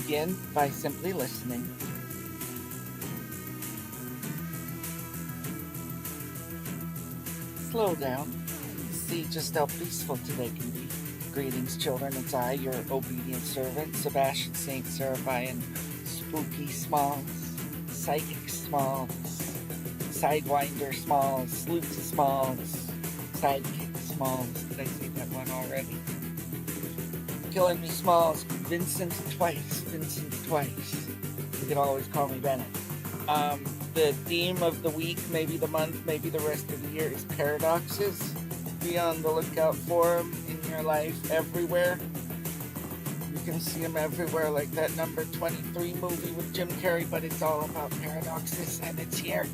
begin by simply listening. Slow down. See just how peaceful today can be. Greetings, children. It's I, your obedient servant, Sebastian St. Seraphian, Spooky Smalls, Psychic Smalls, Sidewinder Smalls, Sleuth Smalls, Sidekick Smalls. Did I say that one already? Killing Me Smalls, Vincent twice. You can always call me Bennett. The theme of the week, maybe the month, maybe the rest of the year is paradoxes. Be on the lookout for them in your life everywhere. You can see them everywhere, like that number 23 movie with Jim Carrey, but it's all about paradoxes, and it's here.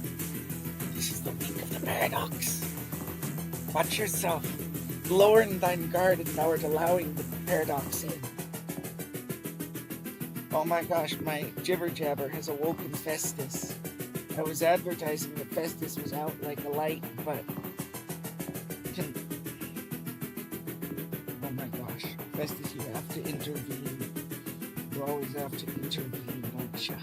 This is the week of the paradox. Watch yourself. Lowering thine guard, and thou art allowing the paradox in. Oh my gosh, my jibber jabber has awoken Festus. I was advertising that Festus was out like a light, but oh my gosh, Festus, you have to intervene. You always have to intervene, don't you?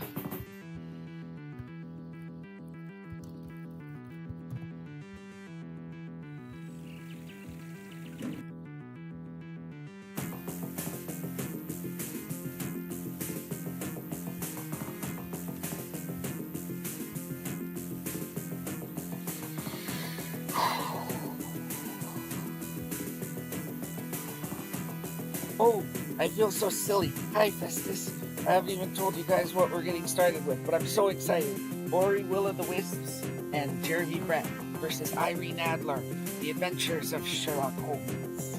Oh, I feel so silly. Hi, Festus. I haven't even told you guys what we're getting started with, but I'm so excited. Ori Will of the Wisps and Jeremy Brett versus Irene Adler, The Adventures of Sherlock Holmes.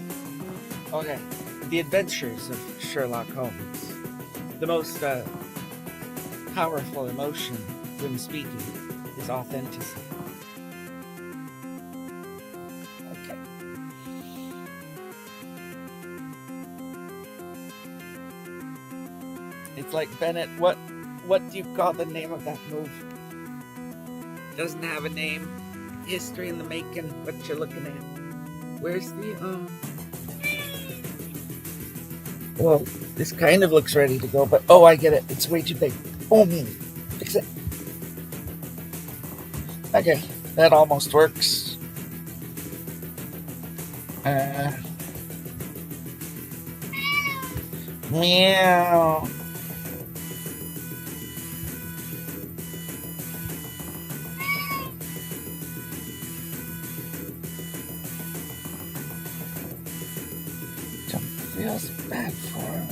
Okay, The Adventures of Sherlock Holmes. The most powerful emotion when speaking is authenticity. Okay. It's like, Bennett, what do you call the name of that movie? Doesn't have a name. History in the making. What you're looking at. Where's the Well, this kind of looks ready to go, but oh, I get it. It's way too big. Oh man, fix it. Okay, that almost works. Meow. Feels bad for him.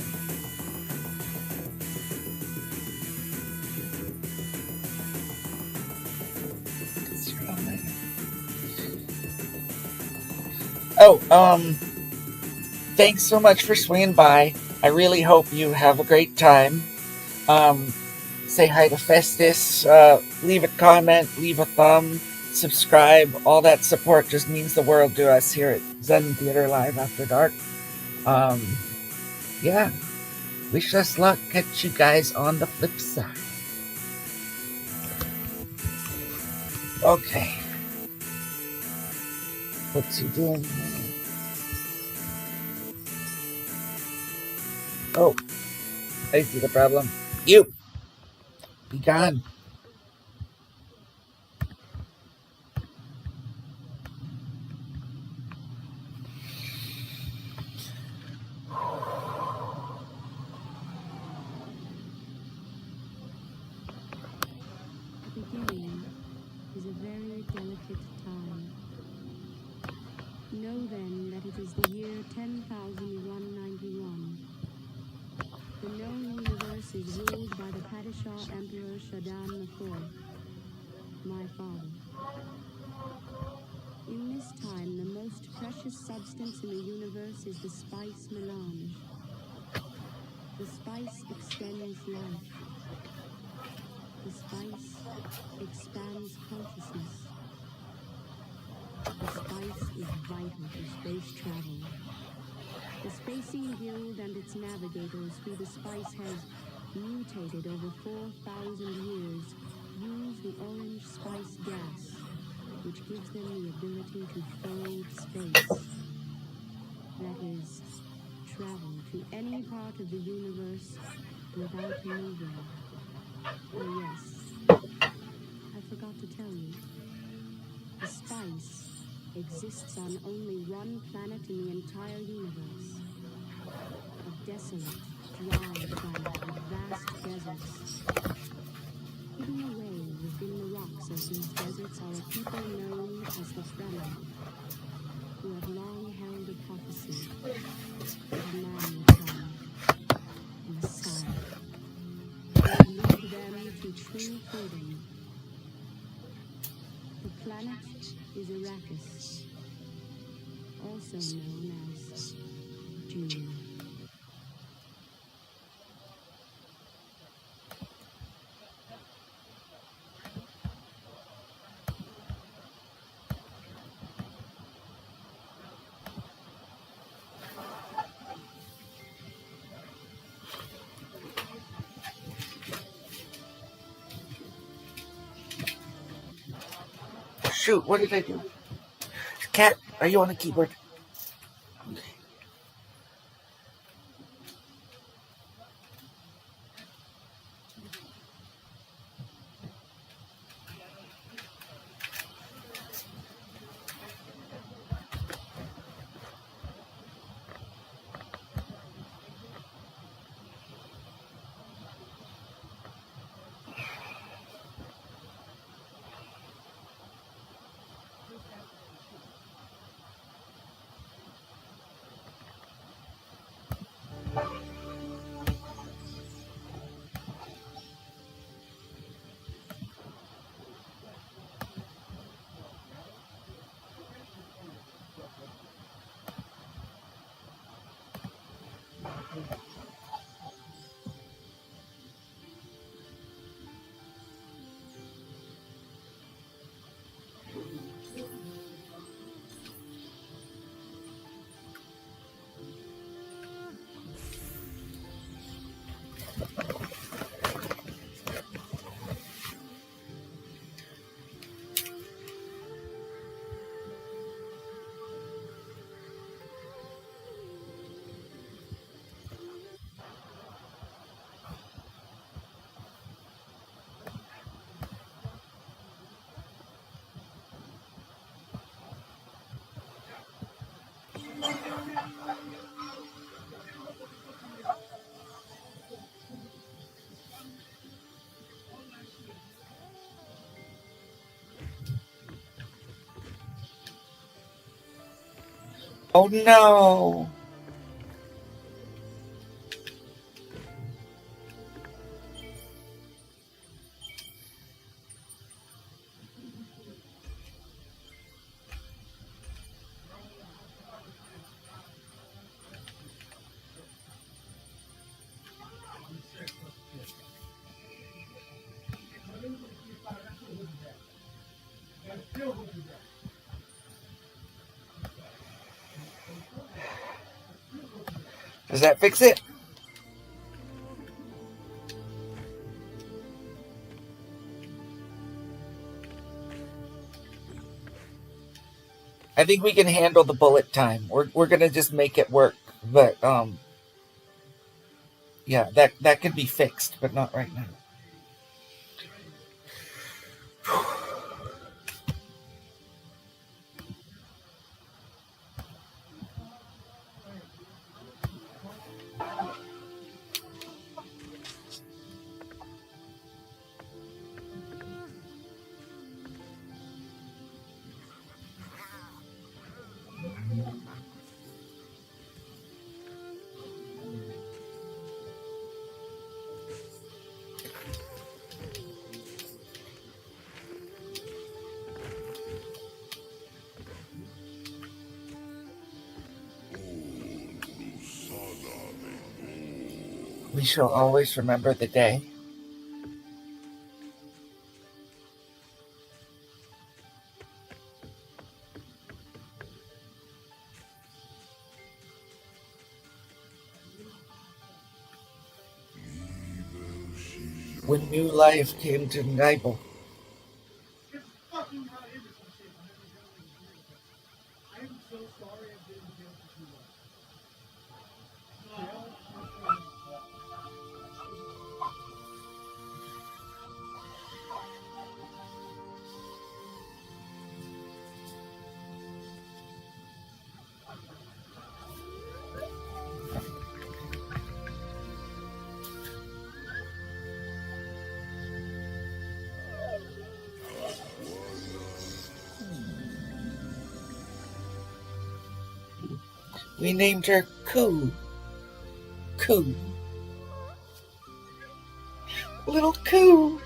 Oh, thanks so much for swinging by. I really hope you have a great time. Say hi to Festus, leave a comment, leave a thumb, subscribe. All that support just means the world to us here at Zen Theatre Live After Dark. Yeah, wish us luck. Catch you guys on the flip side. Okay. What's he doing? Oh, I see the problem. You, be gone. The beginning is a very delicate time. Know then that it is the year 10,191. The known universe is ruled by the Padishah Emperor Shaddam IV, my father. In this time, the most precious substance in the universe is the spice melange. The spice extends life. The spice expands consciousness. The spice is vital for space travel. The Spacing Guild and its navigators through the spice has mutated over 4,000 years, use the orange spice gas, which gives them the ability to fold space. That is, travel to any part of the universe without moving. Oh yes, I forgot to tell you. The spice exists on only one planet in the entire universe. A desolate, dry planet with vast deserts. Hidden away within the rocks of these deserts are a people known as the Fremen, who have long held a prophecy that a man would come, a Messiah, who would lead them to true freedom. The planet is Arrakis, also known as Dune. Shoot, what did I do? Cat, are you on the keyboard? Oh no! Does that fix it? I think we can handle the bullet time. We're gonna just make it work. But yeah, that could be fixed, but not right now. We shall always remember the day. When new life came to Nibel. We named her Coo. Coo. Little Coo.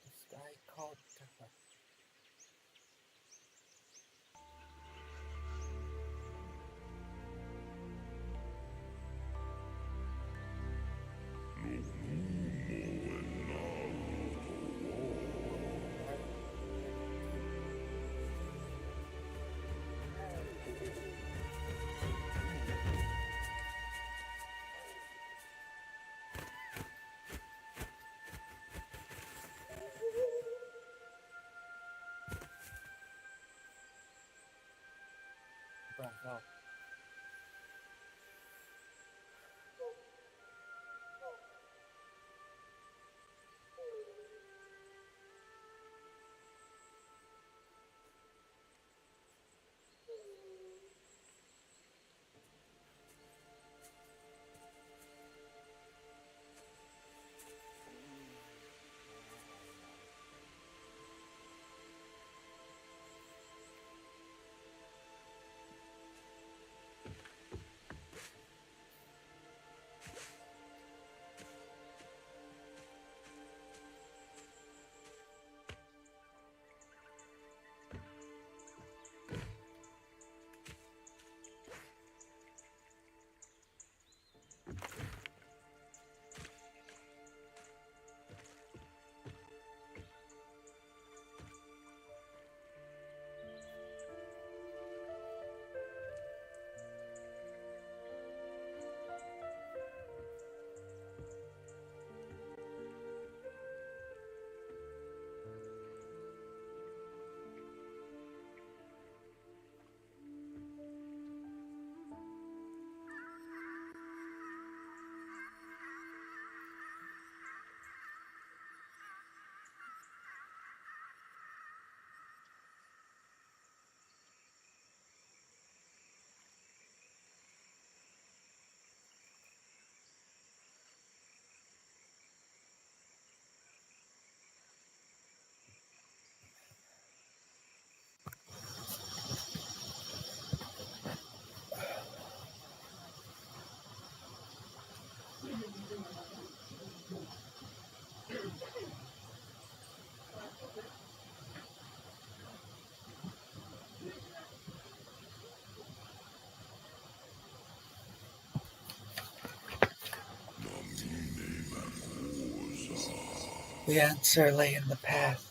The sky called to her. Bravo. The answer lay in the path.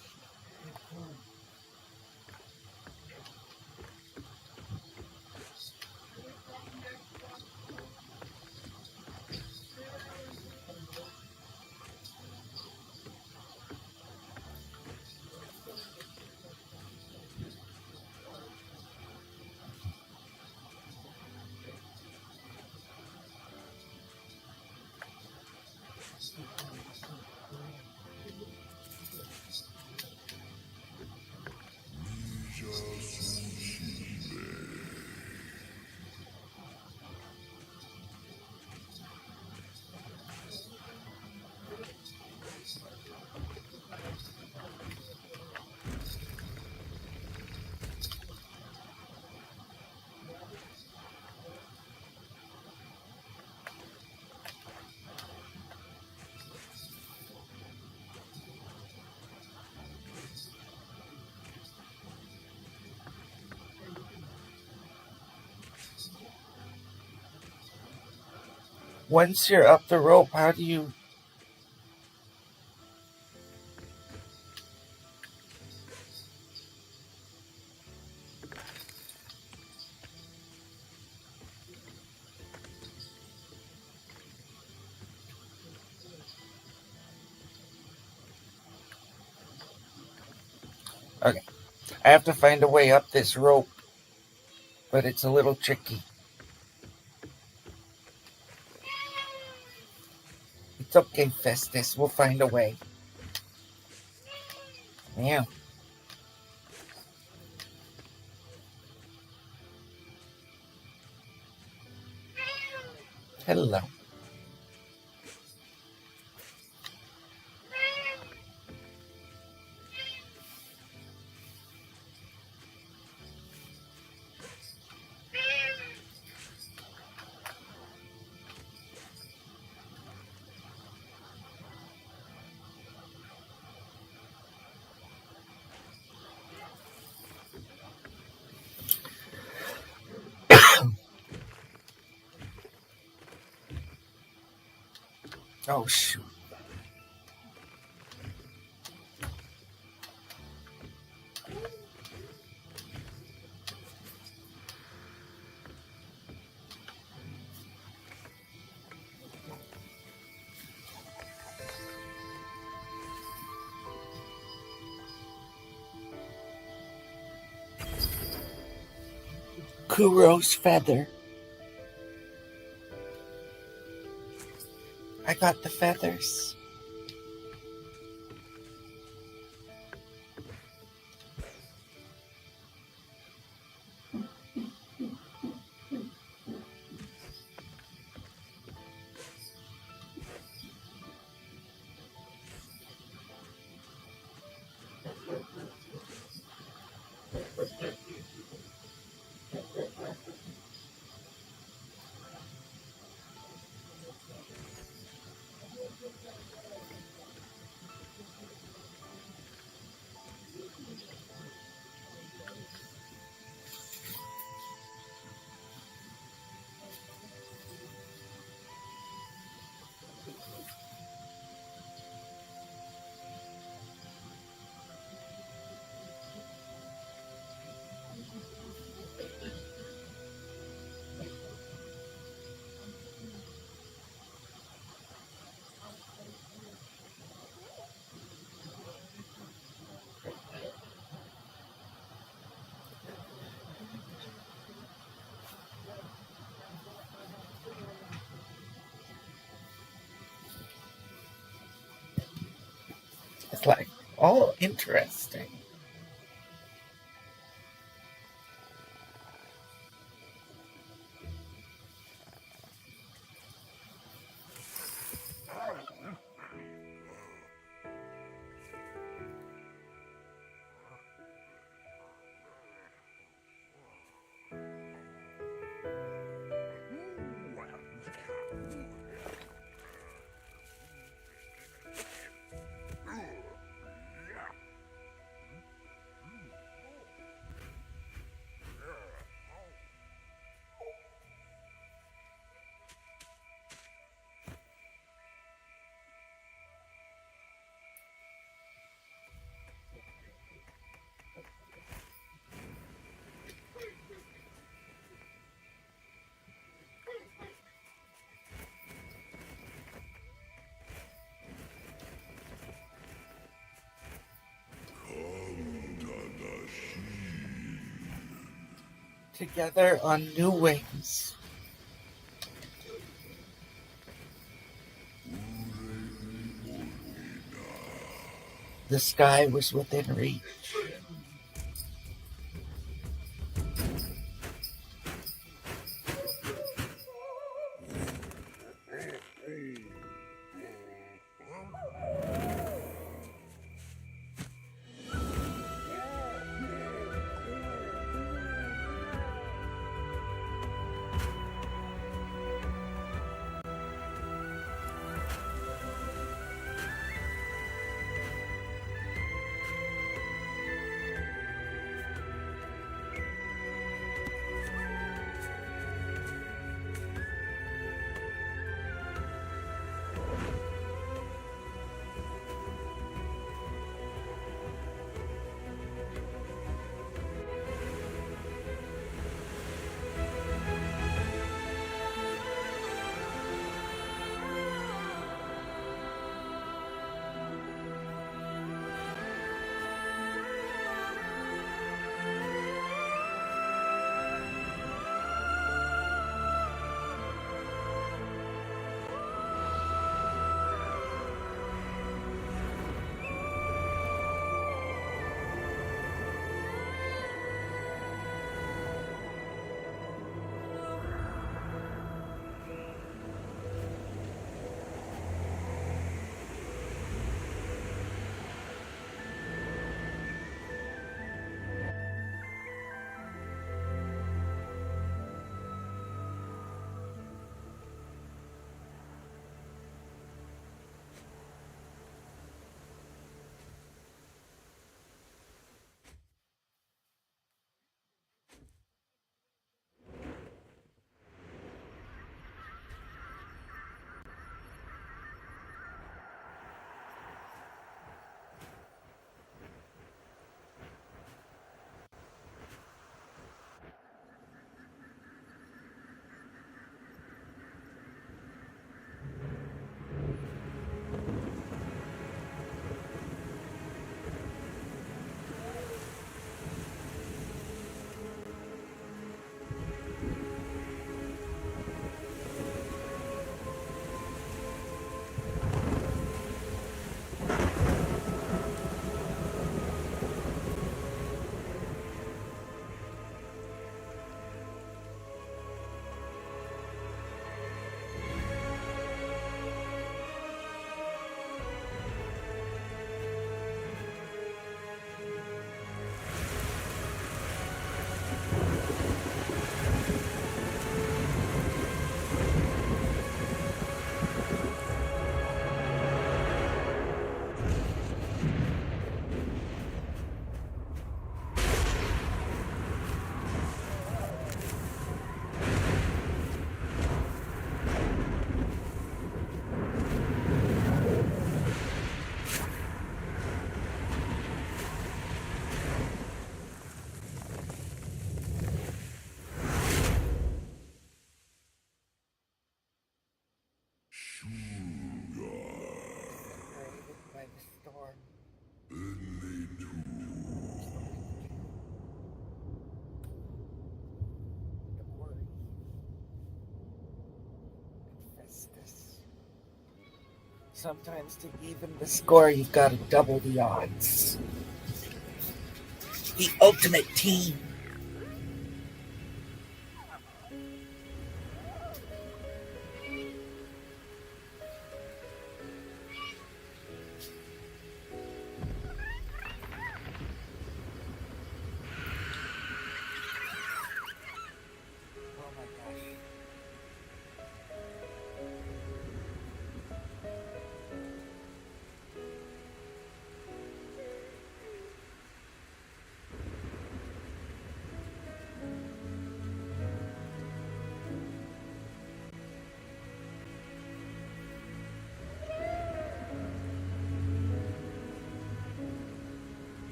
Once you're up the rope, how do you... Okay, I have to find a way up this rope, but it's a little tricky. It's okay, Festus. We'll find a way. Yeah. Hello. Oh, shoot. Kuro's feather. I got the feathers. It's like, oh, interesting. together on new wings. The sky was within reach. By the storm. The worry. Festus. Sometimes to even the score, you've got to double the odds. The ultimate team. Oh my gosh.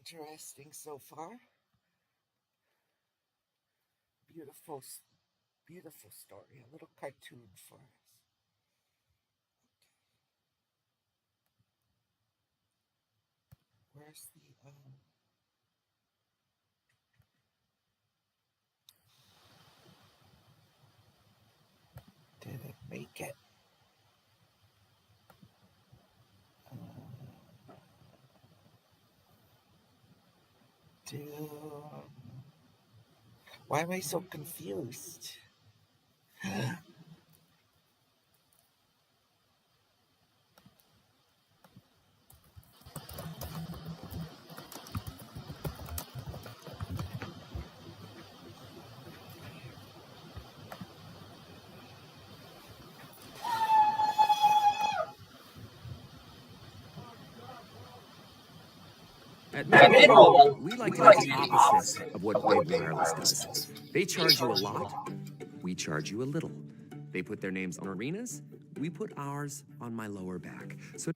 Interesting so far. Beautiful, beautiful story. A little cartoon for us. Where's the did it make it? Why am I so confused? At Mint, we like to do the opposite of what Big Wireless does. They charge you a lot, we charge you a little. They put their names on arenas, we put ours on my lower back. So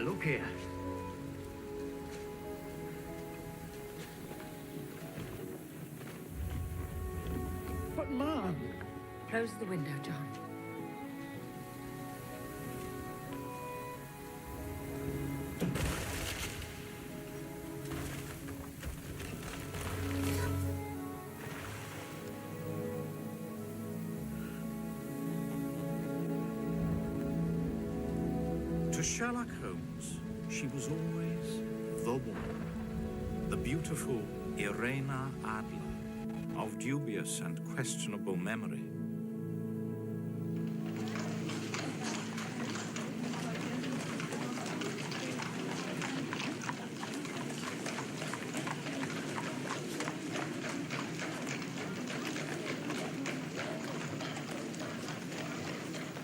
look here. But, Mom! Close the window, John. To Sherlock Holmes, she was always the woman, the beautiful Irene Adler, of dubious and questionable memory.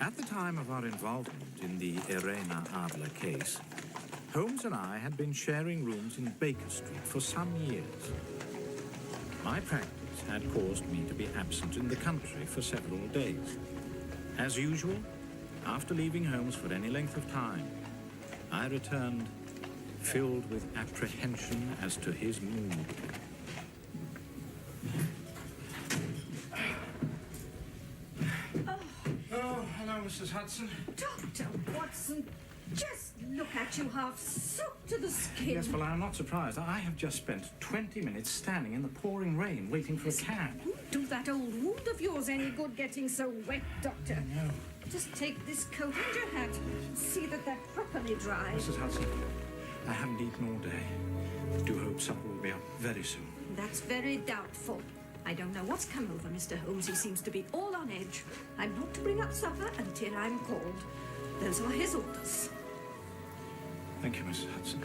At the time of our involvement in the Irene Adler case, Holmes and I had been sharing rooms in Baker Street for some years. My practice had caused me to be absent in the country for several days. As usual, after leaving Holmes for any length of time, I returned filled with apprehension as to his mood. Oh, hello, Mrs. Hudson. Dr. Watson, just look at you half soaked to the skin. Yes, well, I'm not surprised. I have just spent 20 minutes standing in the pouring rain waiting for a cab. Won't do that old wound of yours any good getting so wet, Doctor. No. Just take this coat and your hat. See that they're properly dry. Mrs. Hudson, I haven't eaten all day. I do hope supper will be up very soon. That's very doubtful. I don't know what's come over Mr. Holmes. He seems to be all on edge. I'm not to bring up supper until I'm called. Those are his orders. Thank you, Mrs. Hudson.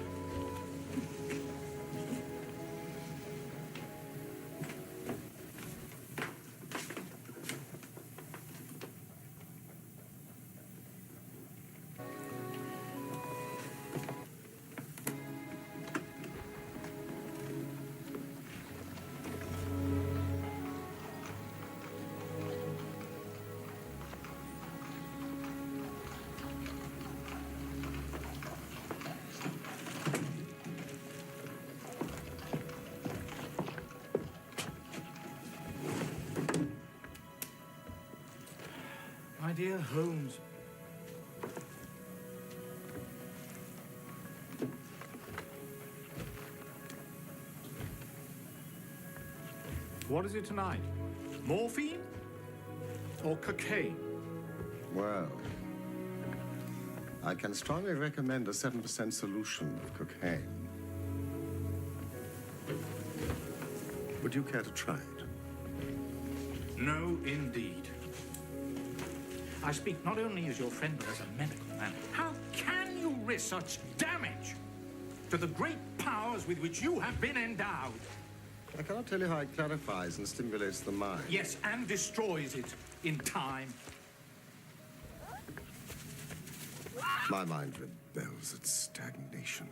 My dear Holmes. What is it tonight? Morphine? Or cocaine? Well, I can strongly recommend a 7% solution of cocaine. Would you care to try it? No, indeed. I speak not only as your friend, but as a medical man. How can you risk such damage to the great powers with which you have been endowed? I cannot tell you how it clarifies and stimulates the mind. Yes, and destroys it in time. My mind rebels at stagnation.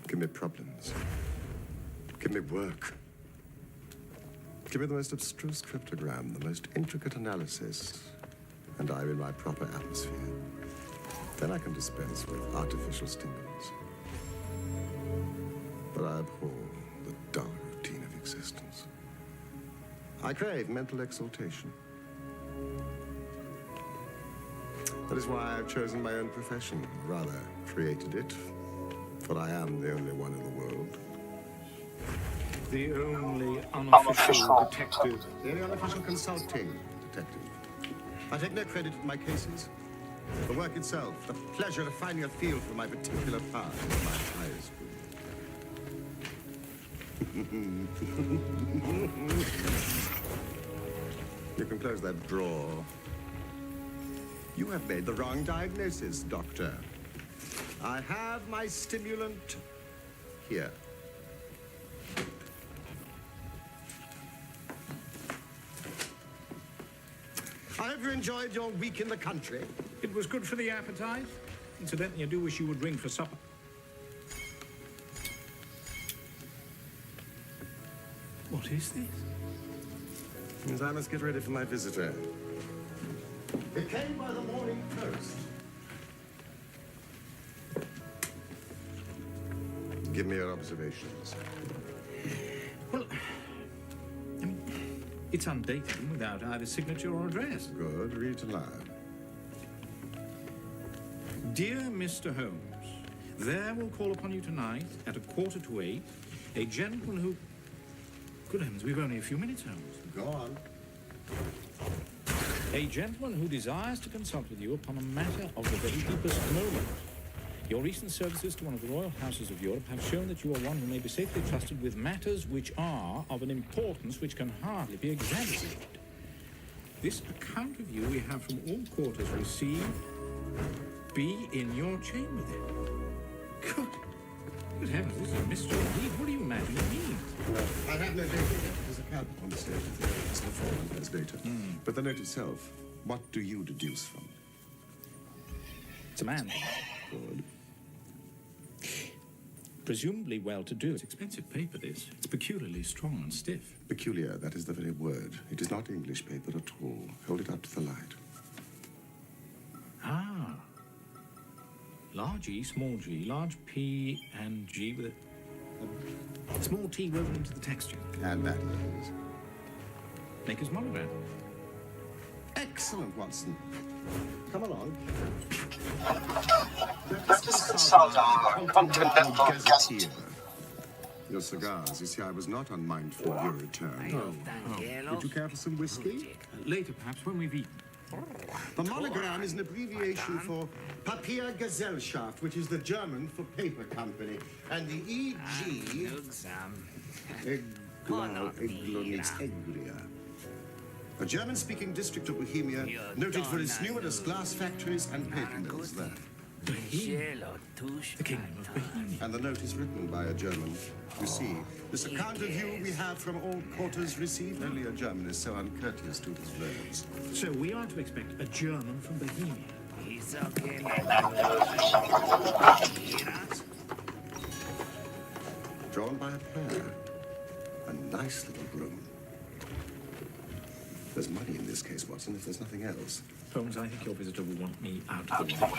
Give me problems. Give me work. Give me the most abstruse cryptogram, the most intricate analysis, and I'm in my proper atmosphere. Then I can dispense with artificial stimulants. But I abhor the dull routine of existence. I crave mental exaltation. That is why I've chosen my own profession, or rather, created it, for I am the only one in the world. The only unofficial detective. The only unofficial consulting detective. I take no credit for my cases. The work itself, the pleasure of finding a field for my particular part, is my highest good. You can close that drawer. You have made the wrong diagnosis, Doctor. I have my stimulant here. I hope you enjoyed your week in the country. It was good for the appetite. Incidentally, I do wish you would ring for supper. What is this? Means I must get ready for my visitor. It came by the morning post. Give me your observations. Well, I mean, it's undated and without either signature or address. Good, read aloud. Dear Mr. Holmes, there will call upon you tonight at 7:45 a gentleman who... Good heavens, we've only a few minutes, Holmes. Go on. A gentleman who desires to consult with you upon a matter of the very deepest moment. Your recent services to one of the royal houses of Europe have shown that you are one who may be safely trusted with matters which are of an importance which can hardly be exaggerated. This account of you we have from all quarters received. Be in your chamber then. Good heavens, this is a mystery indeed. What do you imagine it means? I have no data yet. There's a cab on the stage. It's the form has data. But the note itself, what do you deduce from it? It's a man. Good. Presumably well-to-do. It's expensive paper, this. It's peculiarly strong and stiff. Peculiar, that is the very word. It is not English paper at all. Hold it up to the light. Ah. Large E, small g, large P and G with a small T woven into the texture. And that is... Maker's monogram. Excellent, Watson. Come along. Let us consult our continental gazetteer. Your cigars. You see, I was not unmindful of your return. Would you care for some whiskey? Later, perhaps, when we've eaten. The monogram is an abbreviation for Papiergesellschaft, which is the German for paper company. And the E.G. Eglo means Eglia. A German-speaking district of Bohemia, noted for its numerous glass factories and paper mills there. Bohemia. The kingdom of Bohemia. And the note is written by a German. You see, this account of you we have from all quarters received. Only a German is so uncourteous to his verbs. So we are to expect a German from Bohemia. Drawn by a player. A nice little room. There's money in this case, Watson, if there's nothing else. Holmes, I think your visitor will want me out of the way.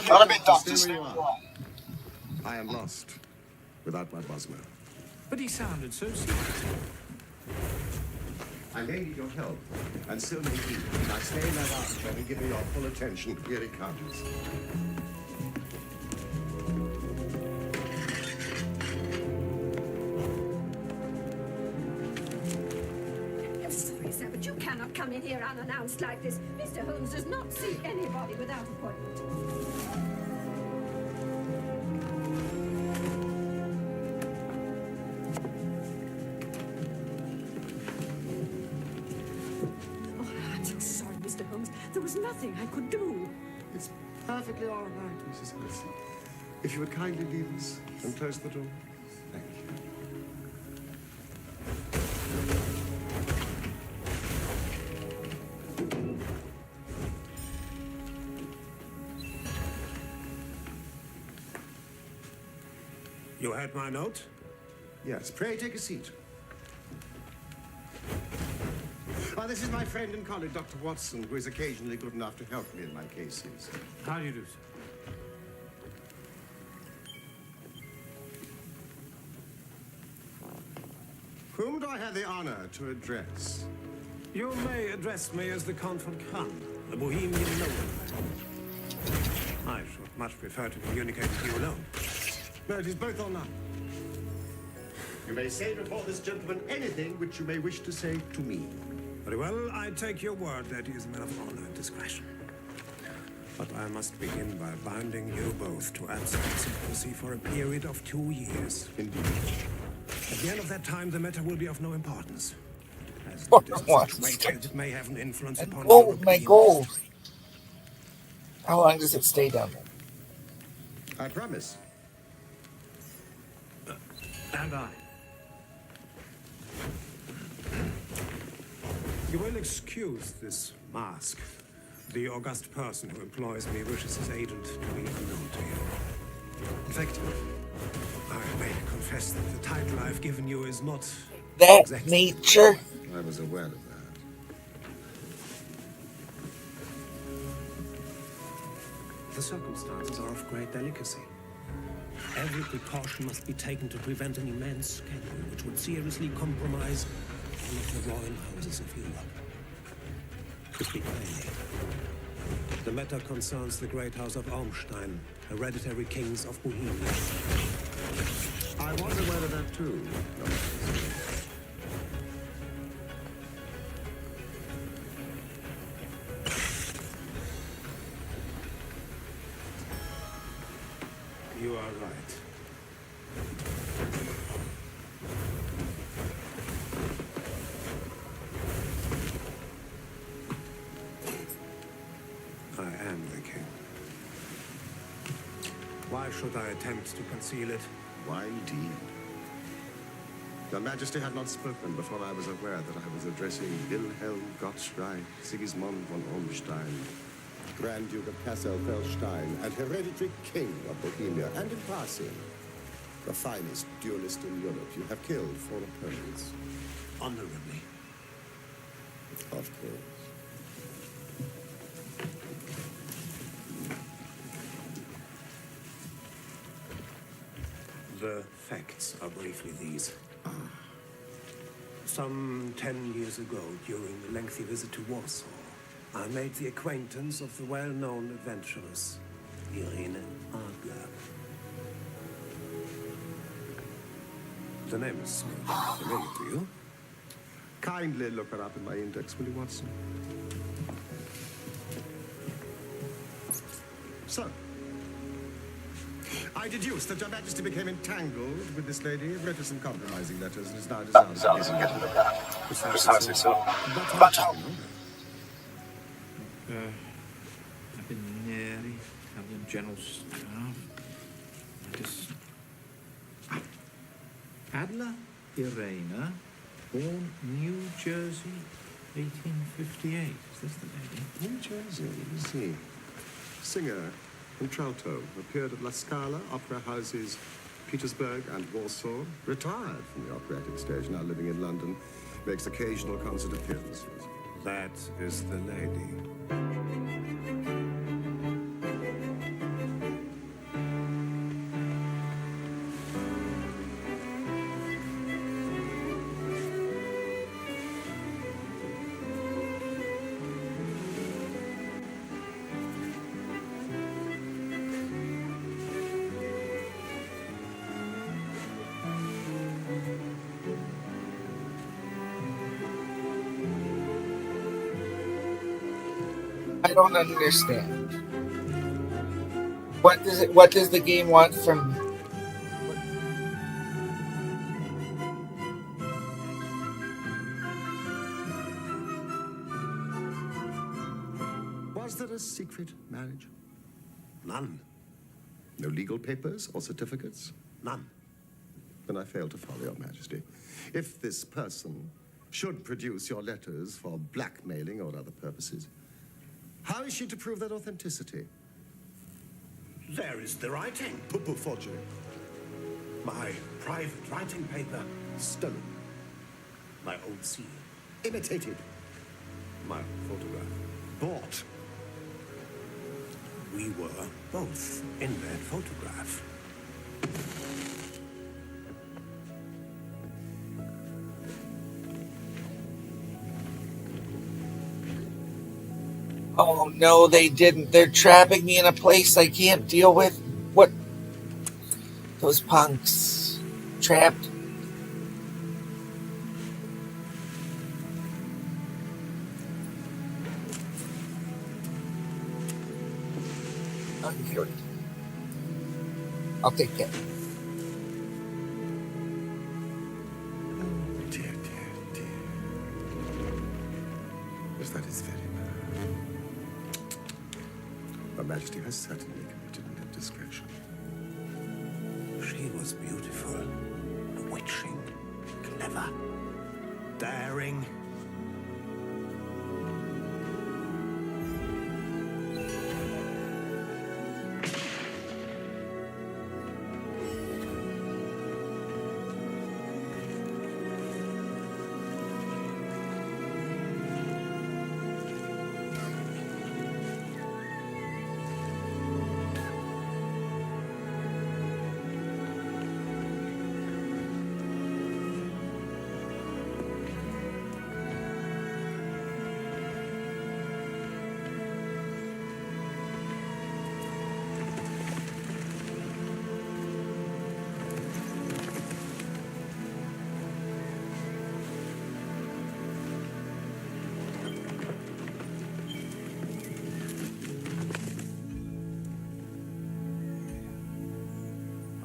Not a bit, Doctor. Stay where you are. I am lost without my Bosmer. But he sounded so serious. I may need your help, and so may you. Now stay in that armchair and give me your full attention. Here it comes. I'm sorry, sir, but you cannot come in here unannounced like this. Mr. Holmes does not see anybody without appointment. There was nothing I could do. It's perfectly all right, Mrs. Wilson. If you would kindly leave us and close the door. Thank you. You had my note? Yes, pray take a seat. This is my friend and colleague, Dr. Watson, who is occasionally good enough to help me in my cases. How do you do, sir? Whom do I have the honor to address? You may address me as the Count von Kahn, the Bohemian nobleman. I should much prefer to communicate with you alone. No, it is both or none. You may say before this gentleman anything which you may wish to say to me. Very well, I take your word that it is a matter of honor and discretion. But I must begin by binding you both to absolute secrecy for a period of 2 years. Indeed. At the end of that time, the matter will be of no importance. As What? it is situated, it may have an influence upon Oh, my European gold. history. How long does it stay down there? I promise. And I. You will excuse this mask. The august person who employs me wishes his agent to be unknown to you. In fact, I may confess that the title I've given you is not That exactly nature. I was aware of that. The circumstances are of great delicacy. Every precaution must be taken to prevent an immense scandal which would seriously compromise one of the royal houses of Europe. To speak plainly, the matter concerns the great house of Ormstein, hereditary kings of Bohemia. I was aware of that too. You are right. I am the king. Why should I attempt to conceal it? Why indeed? Your Majesty had not spoken before I was aware that I was addressing Wilhelm Gottschalk Sigismund von Ormstein, Grand Duke of Kassel-Felstein, and hereditary King of Bohemia, and in passing, the finest duelist in Europe. You have killed 4 opponents. Honorably. Of course. The facts are briefly these. Some 10 years ago, during a lengthy visit to Warsaw, I made the acquaintance of the well-known adventuress, Irene Adler. The name is familiar to you. Kindly look her up in my index, will you, Watson? So, I deduce that Your Majesty became entangled with this lady, wrote her some compromising letters, and is now dissolved. Precisely so. I've been near the Italian General Staff. Adler Irene, born New Jersey, 1858. Is this the lady? New Jersey, let me see. Singer, contralto, appeared at La Scala, opera houses, Petersburg and Warsaw. Retired from the operatic stage, now living in London. Makes occasional concert appearances. That is the lady. I don't understand. What does the game want from me? Was there a secret marriage? None. No legal papers or certificates? None. Then I fail to follow, Your Majesty. If this person should produce your letters for blackmailing or other purposes, how is she to prove their authenticity? There is the writing. Forgery. My private writing paper. Stolen. My own seal. Imitated. My photograph. Bought. We were both in that photograph. Oh no, they didn't. They're trapping me in a place I can't deal with. What? Those punks. Trapped. Uncured. I'll take that. Oh, dear, dear, dear. Yes, that is very bad. Her Majesty has certainly committed an indiscretion. She was beautiful, bewitching, clever, daring.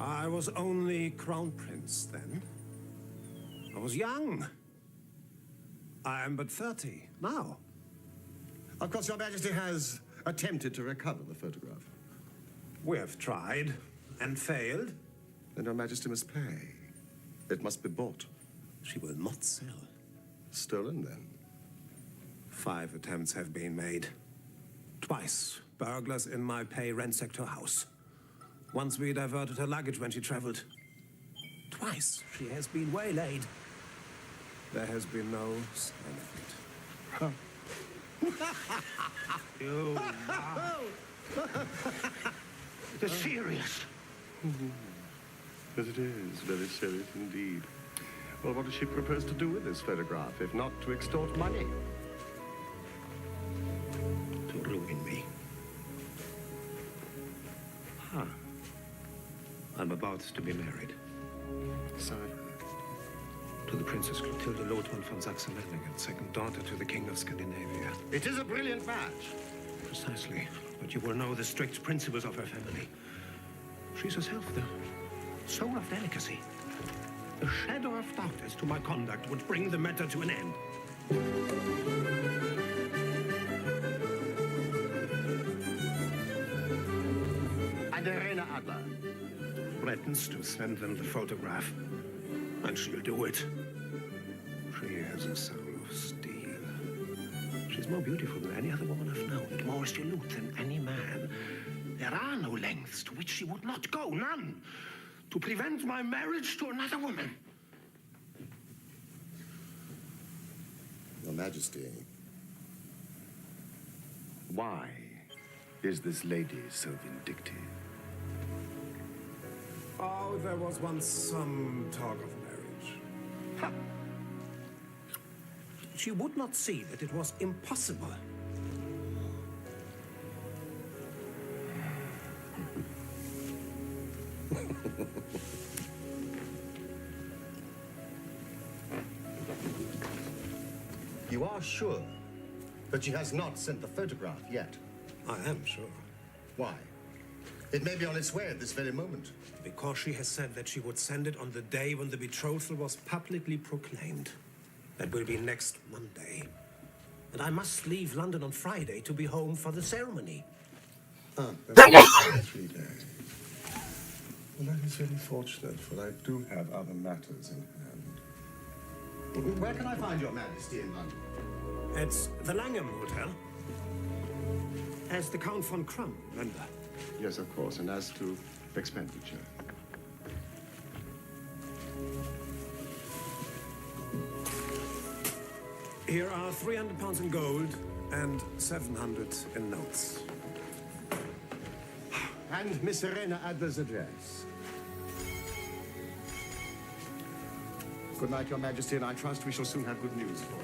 I was only crown prince then. I was young. I am but 30 now. Of course, Your Majesty has attempted to recover the photograph. We have tried and failed. Then Your Majesty must pay. It must be bought. She will not sell. Stolen, then? 5 attempts have been made. Twice, burglars in my pay ransacked her house. Once we diverted her luggage when she traveled. Twice she has been waylaid. There has been no sign of it. You It is serious. Yes, it is. Very serious indeed. Well, what does she propose to do with this photograph, if not to extort money? To ruin me. Huh. I'm about to be married. So, To the Princess Clotilde Lothman von Sachsen-Meiningen, second daughter to the King of Scandinavia. it is a brilliant match. Precisely. But you will know the strict principles of her family. She's herself the soul of delicacy. A shadow of doubt as to my conduct would bring the matter to an end. And Irene Adler. Threatens to send them the photograph. And she'll do it. She has a soul of steel. She's more beautiful than any other woman I've known, and more resolute than any man. There are no lengths to which she would not go, none, to prevent my marriage to another woman. Your Majesty, why is this lady so vindictive? Oh, there was once some talk of marriage. Ha! She would not see that it was impossible. You are sure But she has not sent the photograph yet. I am sure. Why? It may be on its way at this very moment. Because she has said that she would send it on the day when the betrothal was publicly proclaimed. That will be next Monday. And I must leave London on Friday to be home for the ceremony. Ah, that's 3 days. Well, that is very fortunate, for I do have other matters in hand. Where can I find your Majesty in London? It's the Langham Hotel. As the Count von Krumm, remember? Yes, of course, and as to expenditure. Here are 300 pounds in gold and 700 in notes. And Miss Irene Adler's address. Good night, Your Majesty, and I trust we shall soon have good news for you.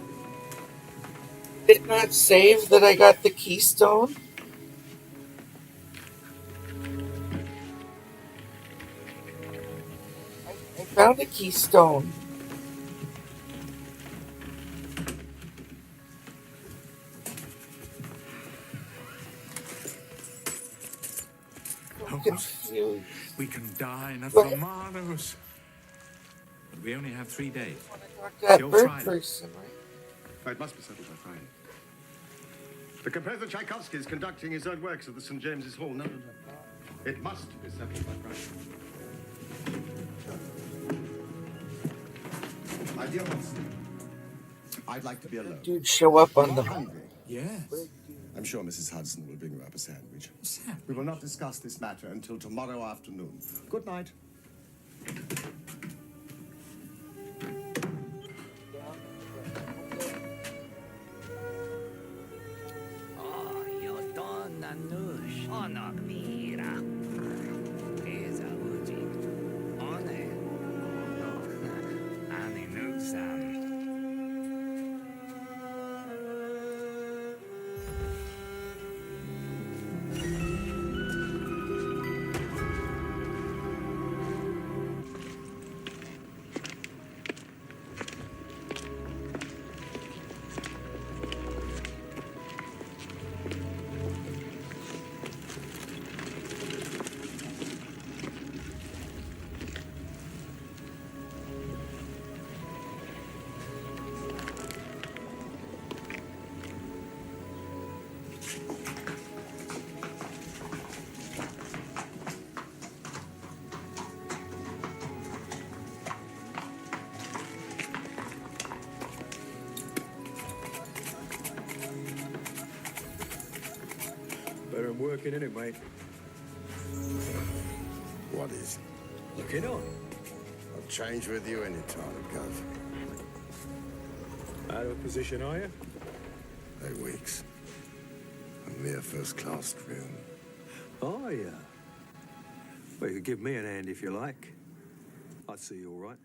Did not save that I got the keystone? I found a keystone. Confused. We can dine at What? Romano's. But we only have 3 days. That Till bird Friday. person, right? Oh, it must be settled by Friday. The composer Tchaikovsky is conducting his own works at the St. James's Hall. No. It must be settled by Friday. My dear Watson, I'd like to be alone. Dude, show up on the. Hungry. Yes. I'm sure Mrs. Hudson will bring you up a sandwich. We will not discuss this matter until tomorrow afternoon. Good night. Better than working in it, mate. What is? Looking on. I'll change with you any time, Gov. Out of position, are you? 8 weeks. A mere first-class room. Oh, yeah. Well, you could give me an hand if you like. I'd see you all right.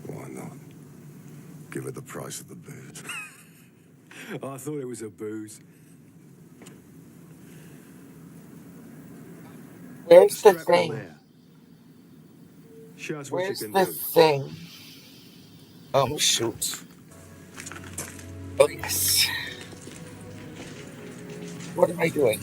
Why not? Give it the price of the booze. I thought it was a booze. Where's the Strap on thing? there. Show us what Where's you can the do. thing? Oh, shoot. Oh, yes. What am I doing?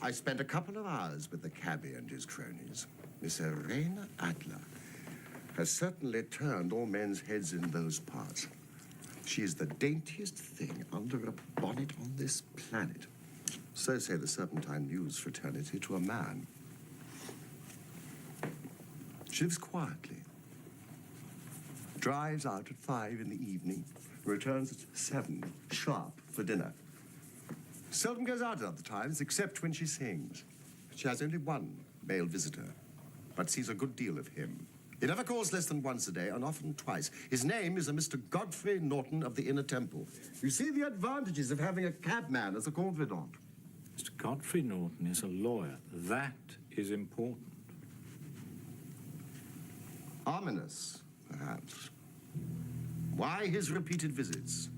I spent a couple of hours with the cabbie and his cronies. Miss Irene Adler has certainly turned all men's heads in those parts. She is the daintiest thing under a bonnet on this planet. So say the Serpentine News fraternity to a man. She lives quietly, drives out at 5 in the evening, returns at 7 sharp for dinner. Seldom goes out at other times, except when she sings. She has only one male visitor, but sees a good deal of him. He never calls less than once a day, and often twice. His name is a Mr. Godfrey Norton of the Inner Temple. You see the advantages of having a cabman as a confidant. Mr. Godfrey Norton is a lawyer. That is important. Ominous, perhaps. Why his repeated visits?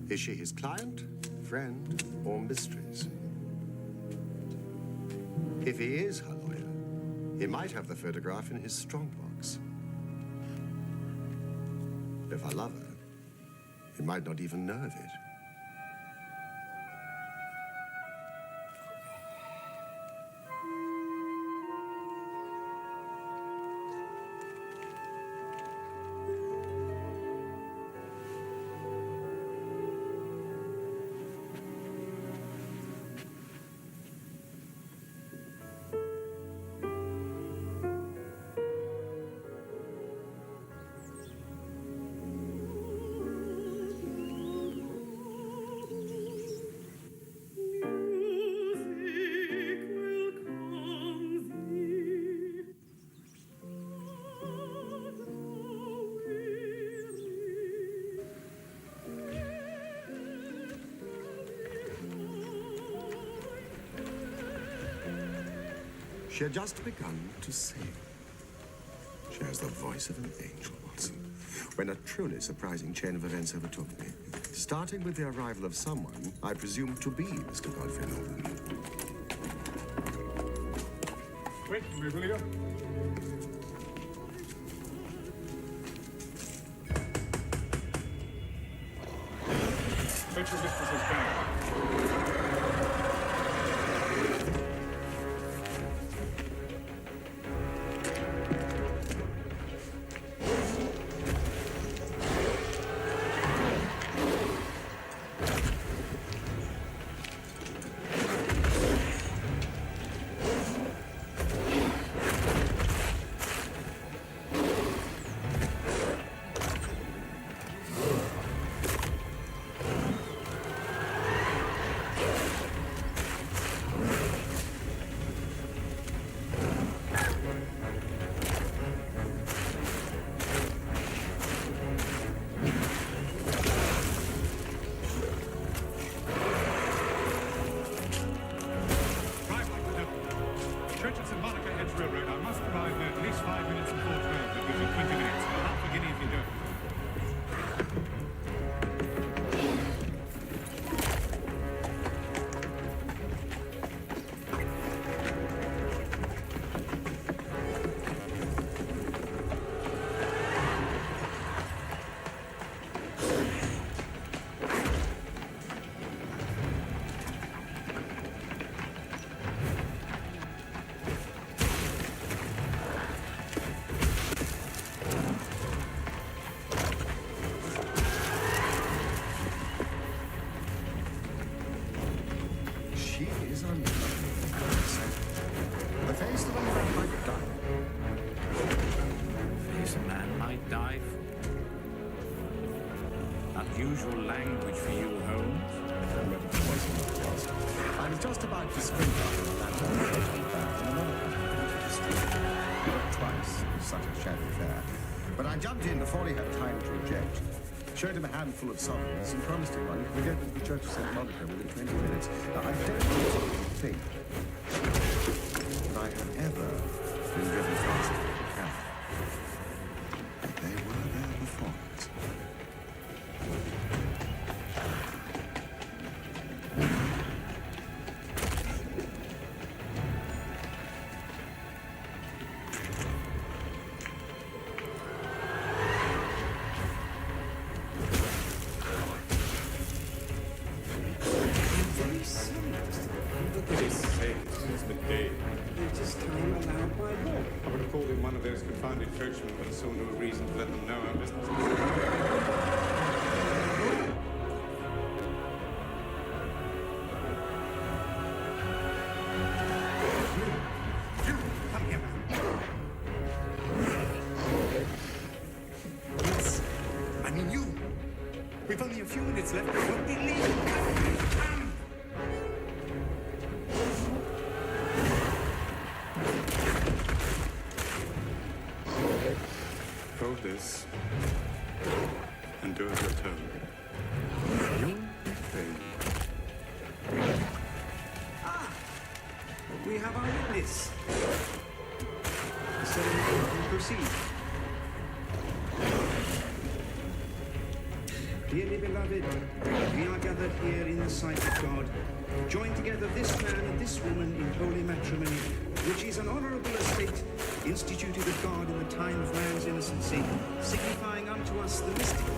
Is she his client, friend, or mistress? If he is her lawyer, he might have the photograph in his strongbox. If I love her, he might not even know of it. She had just begun to sing. She has the voice of an angel, Watson, when a truly surprising chain of events overtook me. Starting with the arrival of someone I presumed to be Mr. Godfrey Norton. Wait for me, will you? Wait your mistress is back. Unusual language for you, Holmes. I was just about to sprint up on that in another he looked twice, such a shabby fare. But I jumped in before he had time to object, showed him a handful of sovereigns, and promised him one if we get to the Church of St. Monica within 20 minutes. Now, I don't think that I have ever been driven faster than a cab. They were there before us. Churchmen, but so no reason to let them know our business. Come here, Yes, I mean you. We've only a few minutes left before we leave. Come! Hold this and do as you're told. You fail. We have our witness. ceremony will proceed. Dearly beloved, we are gathered here in the sight of God, joined together this man and this woman in holy matrimony, which is an honourable estate instituted of God in the time of man's innocency, signifying unto us the mystical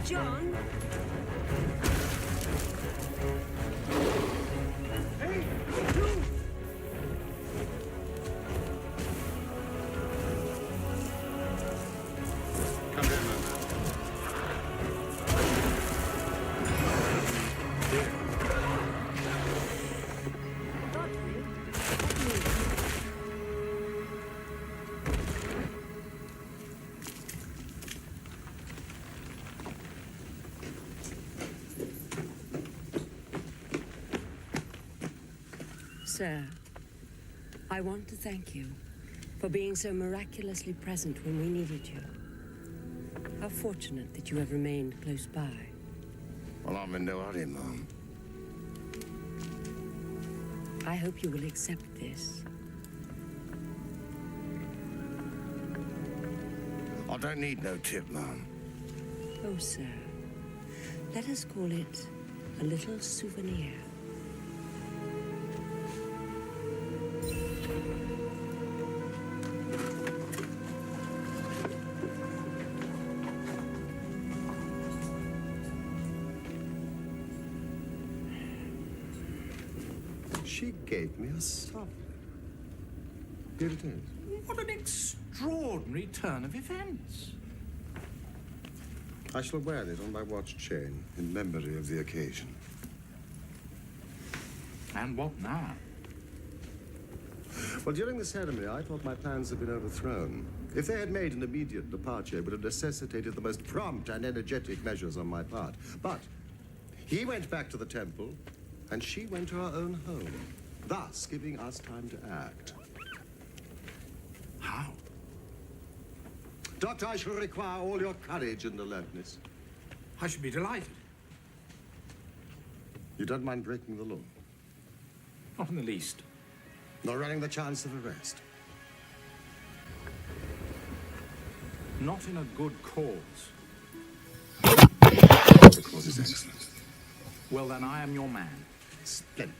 John? Hey, you! Come here, man. Here. Sir, I want to thank you for being so miraculously present when we needed you. How fortunate that you have remained close by. Well, I'm in no hurry, Mom. I hope you will accept this. I don't need no tip, Mom. Oh, sir, let us call it a little souvenir. She gave me a sovereign. Here it is. What an extraordinary turn of events. I shall wear it on my watch chain in memory of the occasion. And what now? Well, during the ceremony, I thought my plans had been overthrown. If they had made an immediate departure, it would have necessitated the most prompt and energetic measures on my part. But he went back to the temple, and she went to her own home, thus giving us time to act. How? Doctor, I shall require all your courage and alertness. I should be delighted. You don't mind breaking the law? Not in the least. Nor running the chance of arrest? Not in a good cause. The cause is excellent. Well, then I am your man. Splendid.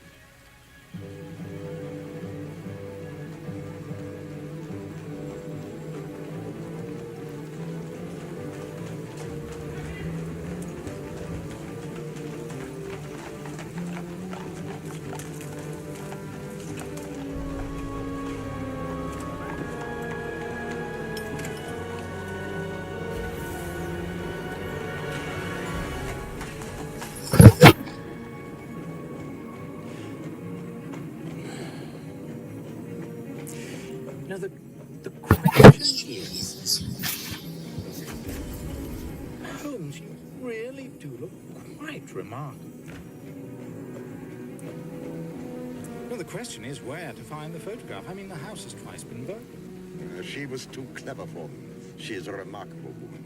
Now, the question is, Holmes, you really do look quite remarkable. Well, the question is where to find the photograph. I mean, the house has twice been burgled. She was too clever for them. She is a remarkable woman.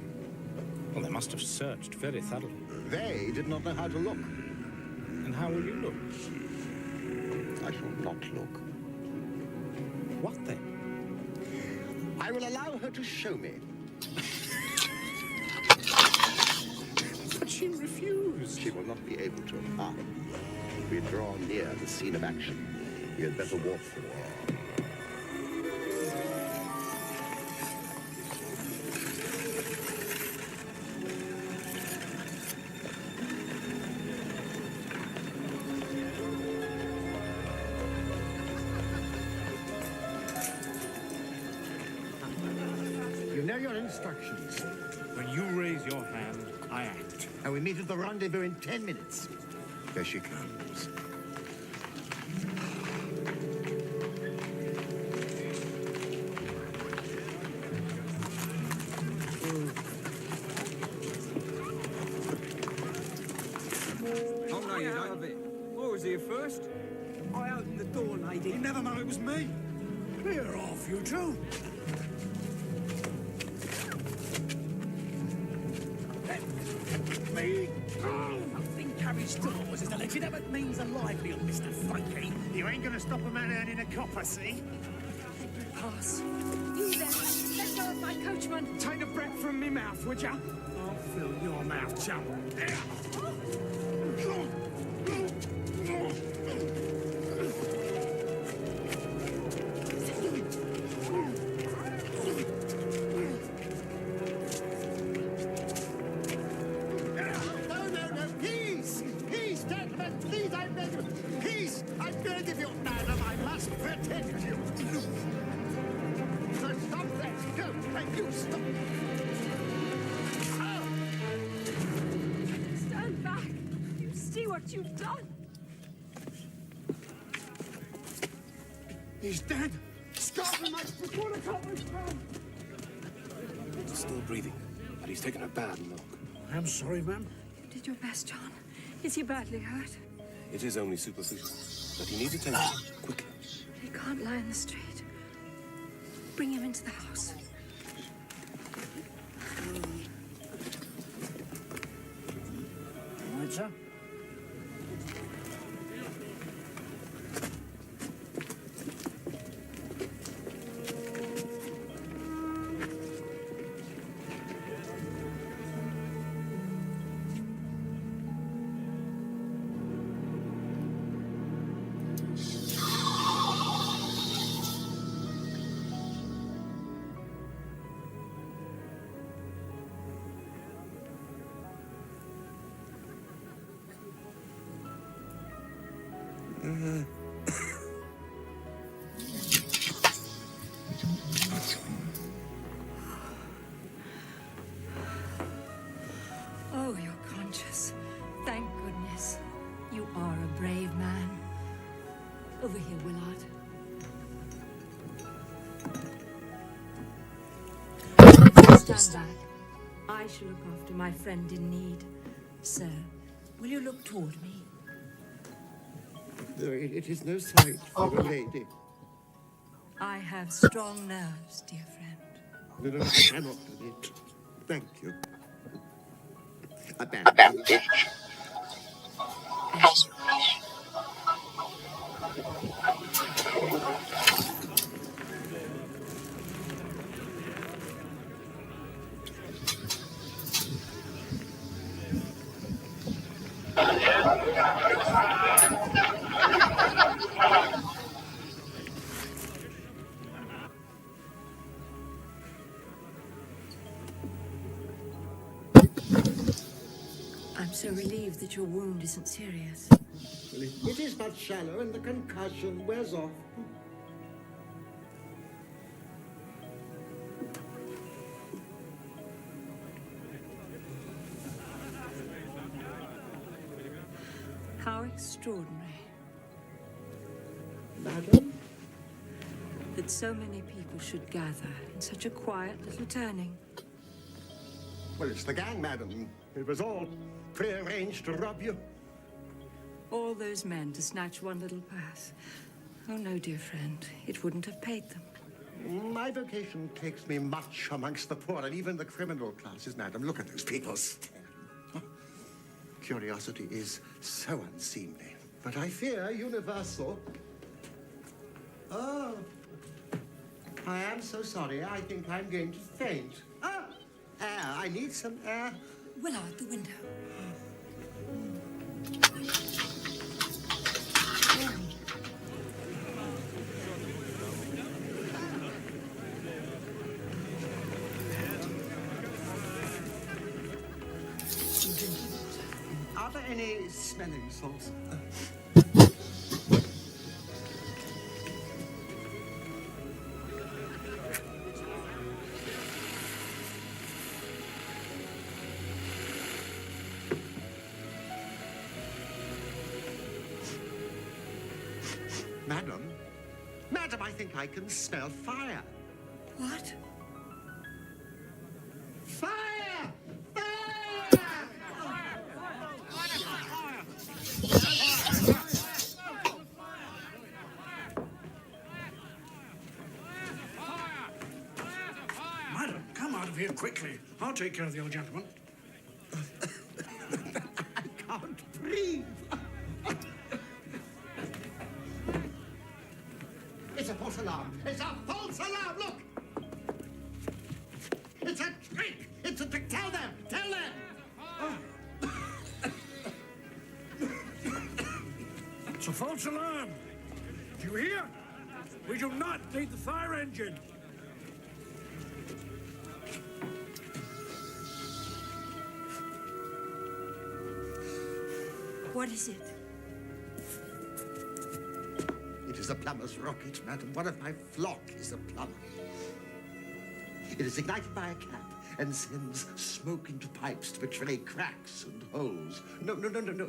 Well, they must have searched very thoroughly. They did not know how to look. And how will you look? I shall not look. What then? I will allow her to show me. But she refused. She will not be able to. We draw near the scene of action. We had better walk through it. know your instructions. When you raise your hand, I act. And we meet at the rendezvous in 10 minutes. Here she comes. Oh, no, you don't have it. I was here first. I opened the door, lady. You never know it was me. Clear off, you two. Me? Oh, nothing carries doors is a legitimate means of livelihood, Mr. Funky. You ain't gonna stop a man earning a copper, see? Pass. You there. Let go of my coachman. Take a breath from me mouth, would ya? I'll fill your mouth, chum. Stand back. You see what you've done? He's dead. Scotland makes before the copper's come. He's still breathing, but he's taken a bad knock. I'm sorry, ma'am. You did your best, John. Is he badly hurt? It is only superficial, but he needs attention, quickly. He can't lie in the street. Bring him into the house. All right, sir. Oh, you're conscious. Thank goodness. You are a brave man. Over here, Willard. Stand back. I shall look after my friend in need. Sir, will you look toward me? It is no sight for a lady. I have strong nerves, dear friend. No, I cannot do it. Thank you. A bandage. I'm so relieved that your wound isn't serious. It is but shallow and the concussion wears off. How extraordinary Madam? that so many people should gather in such a quiet little turning. Well, it's the gang, madam. It was all prearranged to rob you. All those men to snatch one little purse. Oh, no, dear friend. It wouldn't have paid them. My vocation takes me much amongst the poor and even the criminal classes, madam. Look at those people stare. Curiosity is so unseemly. But I fear universal. Oh. I am so sorry. I think I'm going to faint. Ah! Air. I need some air. Willard, the window. Are there any smelling salts? think I can smell fire. What? Fire! Madam, come out of here quickly. I'll take care of the old gentleman. I can't breathe. It's a false alarm. It's a false alarm. Look. It's a trick. It's a trick. Tell them. Tell them. It's a false alarm. Do you hear? We do not need the fire engine. What is it? It is a plumber's rocket, madam. One of my flock is a plumber. It is ignited by a cap and sends smoke into pipes to betray cracks and holes. No.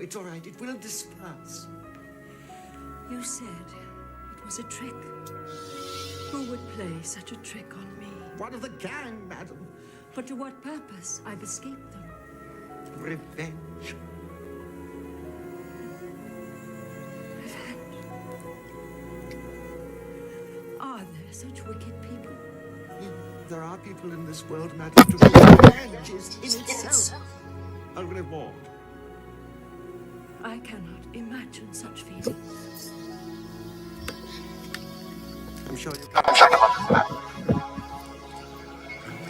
It's all right. It will disperse. You said it was a trick. Who would play such a trick on me? One of the gang, madam. But to what purpose? I've escaped them. Revenge. Are there such wicked people? There are people in this world, madam, to whom revenge is in itself a reward. I cannot imagine such feelings. I'm sure you can.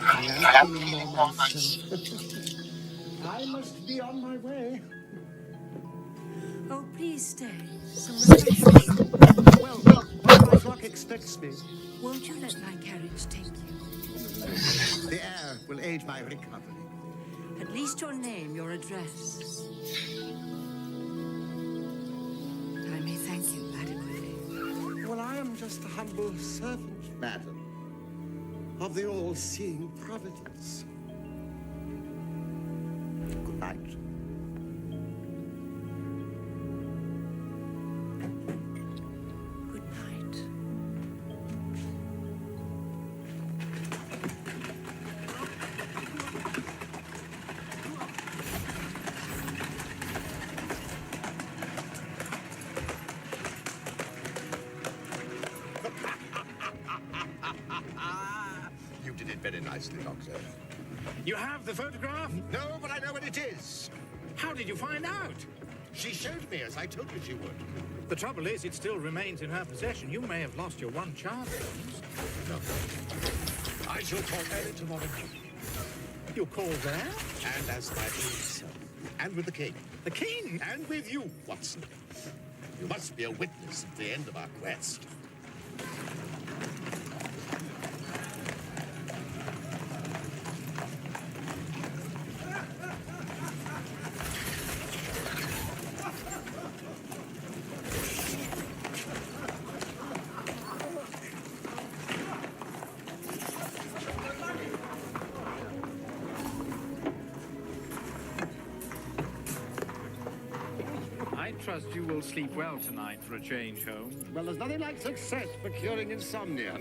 I am feeling more myself. I must be on my way. Oh, please stay. Some refreshment. Well, my flock expects me. Won't you let my carriage take you? The air will aid my recovery. At least your name, your address. I may thank you adequately. Well, I am just a humble servant, madam, of the all-seeing providence. Good night. Good night. You did it very nicely, Doctor. You have the photograph? No, but I know what it is. How did you find out? She showed me, as I told you she would. The trouble is, it still remains in her possession. You may have lost your one chance, Holmes. No. I shall call early tomorrow morning. You'll call there? And as my own self. And with the king. The king? And with you, Watson. You must be a witness at the end of our quest. I trust you will sleep well tonight for a change, Holmes. Well, there's nothing like success for curing insomnia.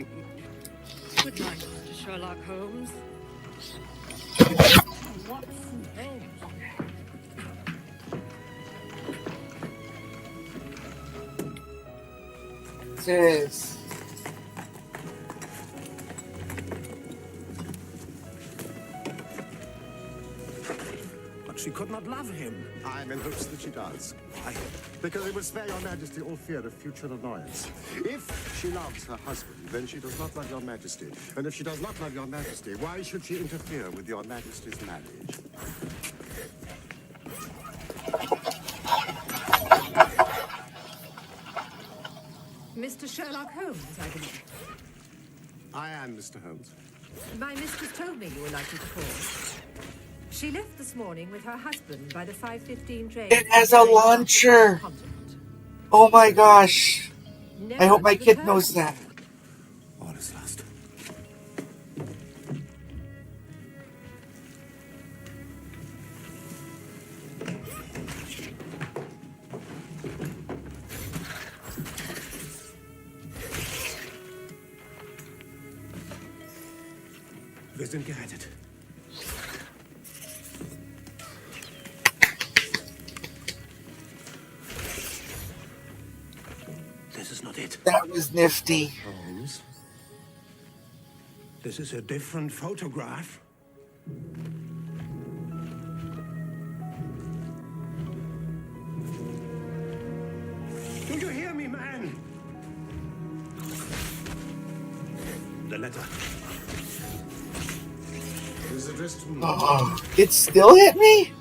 Good night, Mr. Sherlock Holmes. Watson Holmes. Yes. But she could not love him. I'm in hopes that she does. Because it would spare your majesty all fear of future annoyance. If she loves her husband, then she does not love your majesty. And if she does not love your majesty, why should she interfere with your majesty's marriage? Mr. Sherlock Holmes, I believe. I am Mr. Holmes. My mistress told me you were likely to call. She left this morning with her husband by the 5:15 train. It has a launcher. Oh my gosh. I hope my kid knows that. All is lost. Wir sind gerettet. This is not it. That was nifty. Holmes. This is a different photograph. Do you hear me, man? The letter. It is addressed to me. Oh, it still hit me?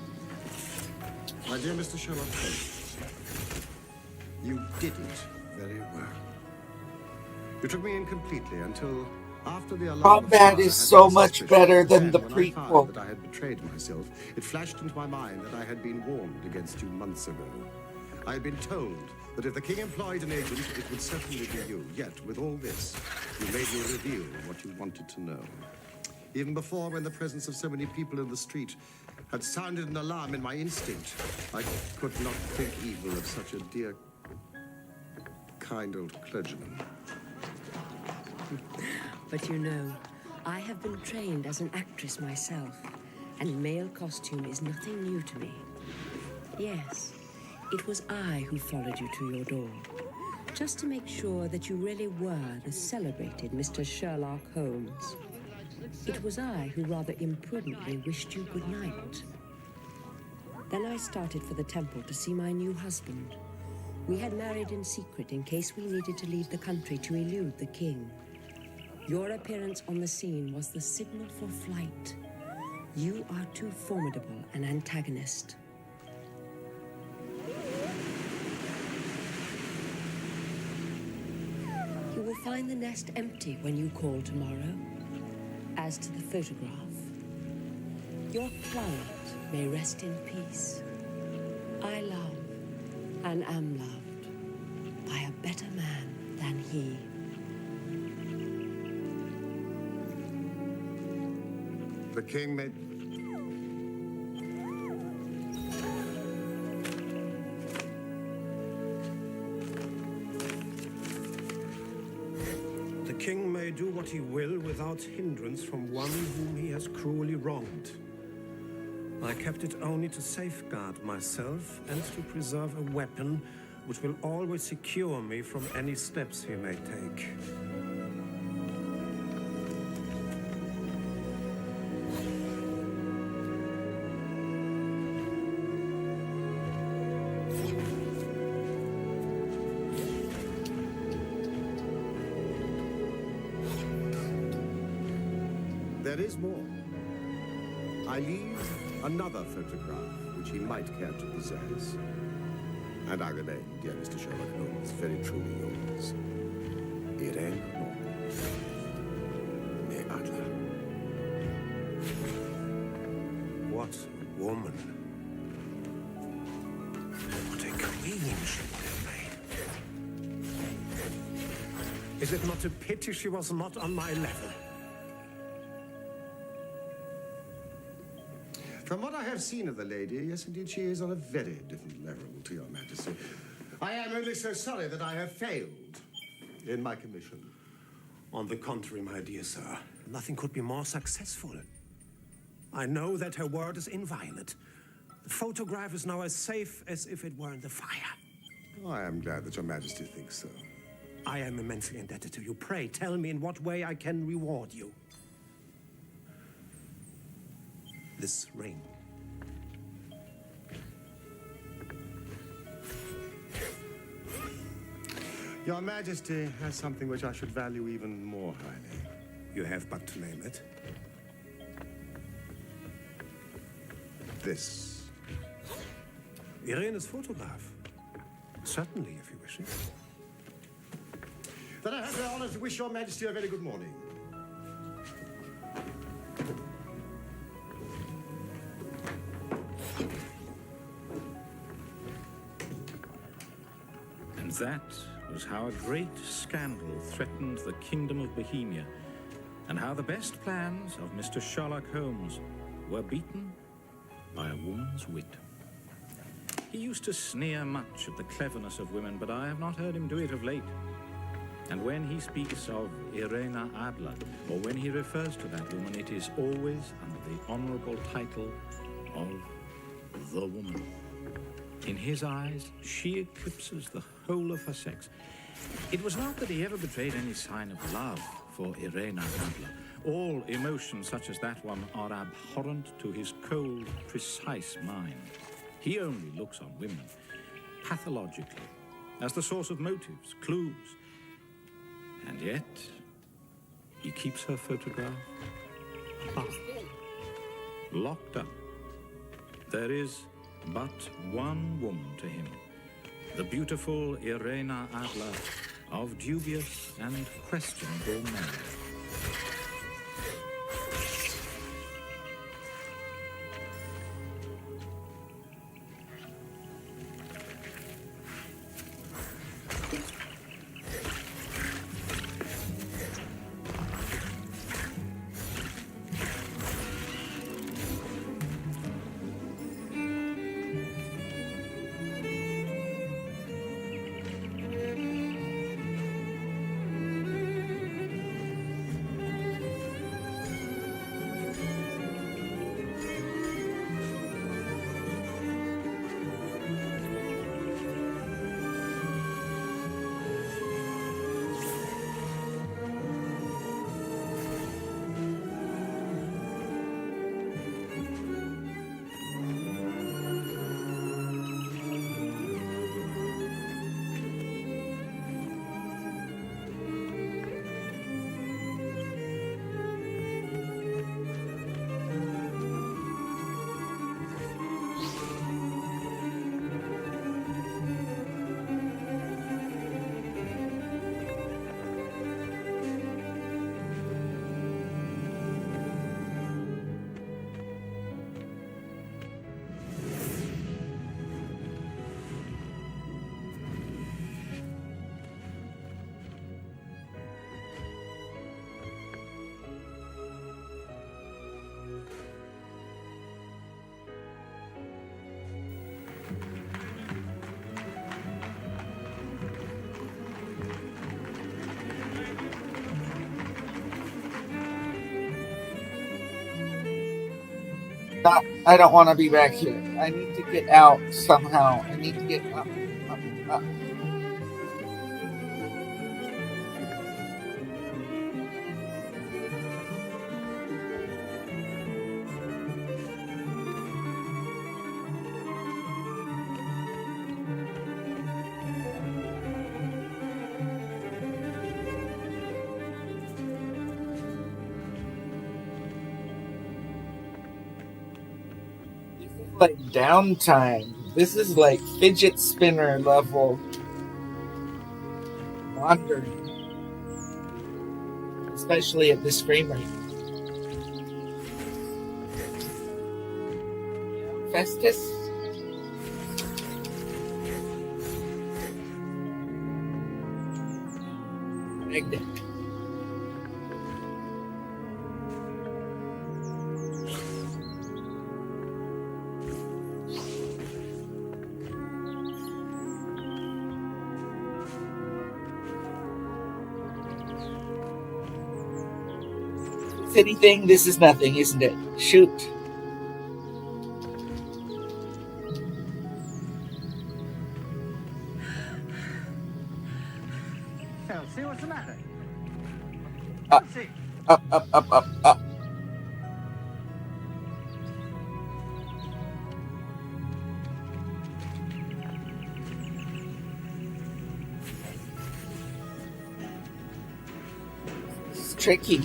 My dear Mr. Sherlock Holmes, you did it very well. You took me in completely until after the alarm. Combat is so much better than the When I prequel. found that I had betrayed myself, it flashed into my mind that I had been warned against you months ago. I had been told that if the king employed an agent, it would certainly be you. Yet, with all this, you made me reveal what you wanted to know. Even before, when the presence of so many people in the street had sounded an alarm in my instinct, I could not think evil of such a dear, kind old clergyman. But you know, I have been trained as an actress myself, and male costume is nothing new to me. Yes, it was I who followed you to your door, just to make sure that you really were the celebrated Mr. Sherlock Holmes. It was I who rather imprudently wished you good night. Then I started for the temple to see my new husband. We had married in secret in case we needed to leave the country to elude the king. Your appearance on the scene was the signal for flight. You are too formidable an antagonist. You will find the nest empty when you call tomorrow. As to the photograph, your client may rest in peace. I love and am loved by a better man than he. The king made... The king may do what he will without hindrance from one whom he has cruelly wronged. I kept it only to safeguard myself and to preserve a weapon which will always secure me from any steps he may take. There is more. I leave another photograph which he might care to possess. And I remain, dear Mr. Sherlock Holmes, very truly yours, Irene Adler. What a woman. What a queen she would have made. Is it not a pity she was not on my level? From what I have seen of the lady, yes, indeed, she is on a very different level to your majesty. I am only so sorry that I have failed in my commission. On the contrary, my dear sir, nothing could be more successful. I know that her word is inviolate. The photograph is now as safe as if it were in the fire. Oh, I am glad that your majesty thinks so. I am immensely indebted to you. Pray, tell me in what way I can reward you. This ring. Your majesty has something which I should value even more highly. You have but to name it. This. Irene's photograph. Certainly, if you wish it. Then I have the honor to wish your majesty a very good morning. And that was how a great scandal threatened the kingdom of Bohemia, and how the best plans of Mr. Sherlock Holmes were beaten by a woman's wit. He used to sneer much at the cleverness of women, but I have not heard him do it of late. And when he speaks of Irene Adler, or when he refers to that woman, it is always under the honorable title of the woman. In his eyes, she eclipses the whole of her sex. It was not that he ever betrayed any sign of love for Irene Adler. All emotions such as that one are abhorrent to his cold, precise mind. He only looks on women pathologically, as the source of motives, clues. And yet, he keeps her photograph up, locked up. There is but one woman to him, the beautiful Irene Adler of dubious and questionable memory. I don't want to be back here. I need to get out somehow. I need to get up, up, up. Like downtime. This is like fidget spinner level wandering, especially at this frame rate. Festus? Magnet. Anything? This is nothing, isn't it? Shoot. So, see what's the matter? Up, up, up, up, up, up. It's tricky.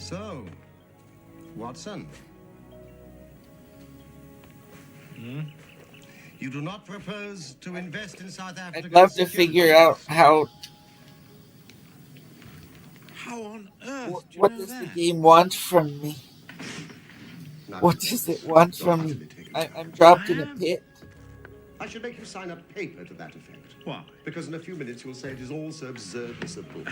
So, Watson. You do not propose to invest in South Africa? I'd love to figure out how on earth do you what know does the that? game want from me? What does it want from me? I'm dropped in a pit. I should make you sign a paper to that effect. Why? Because in a few minutes you'll say it is all so absurdly simple.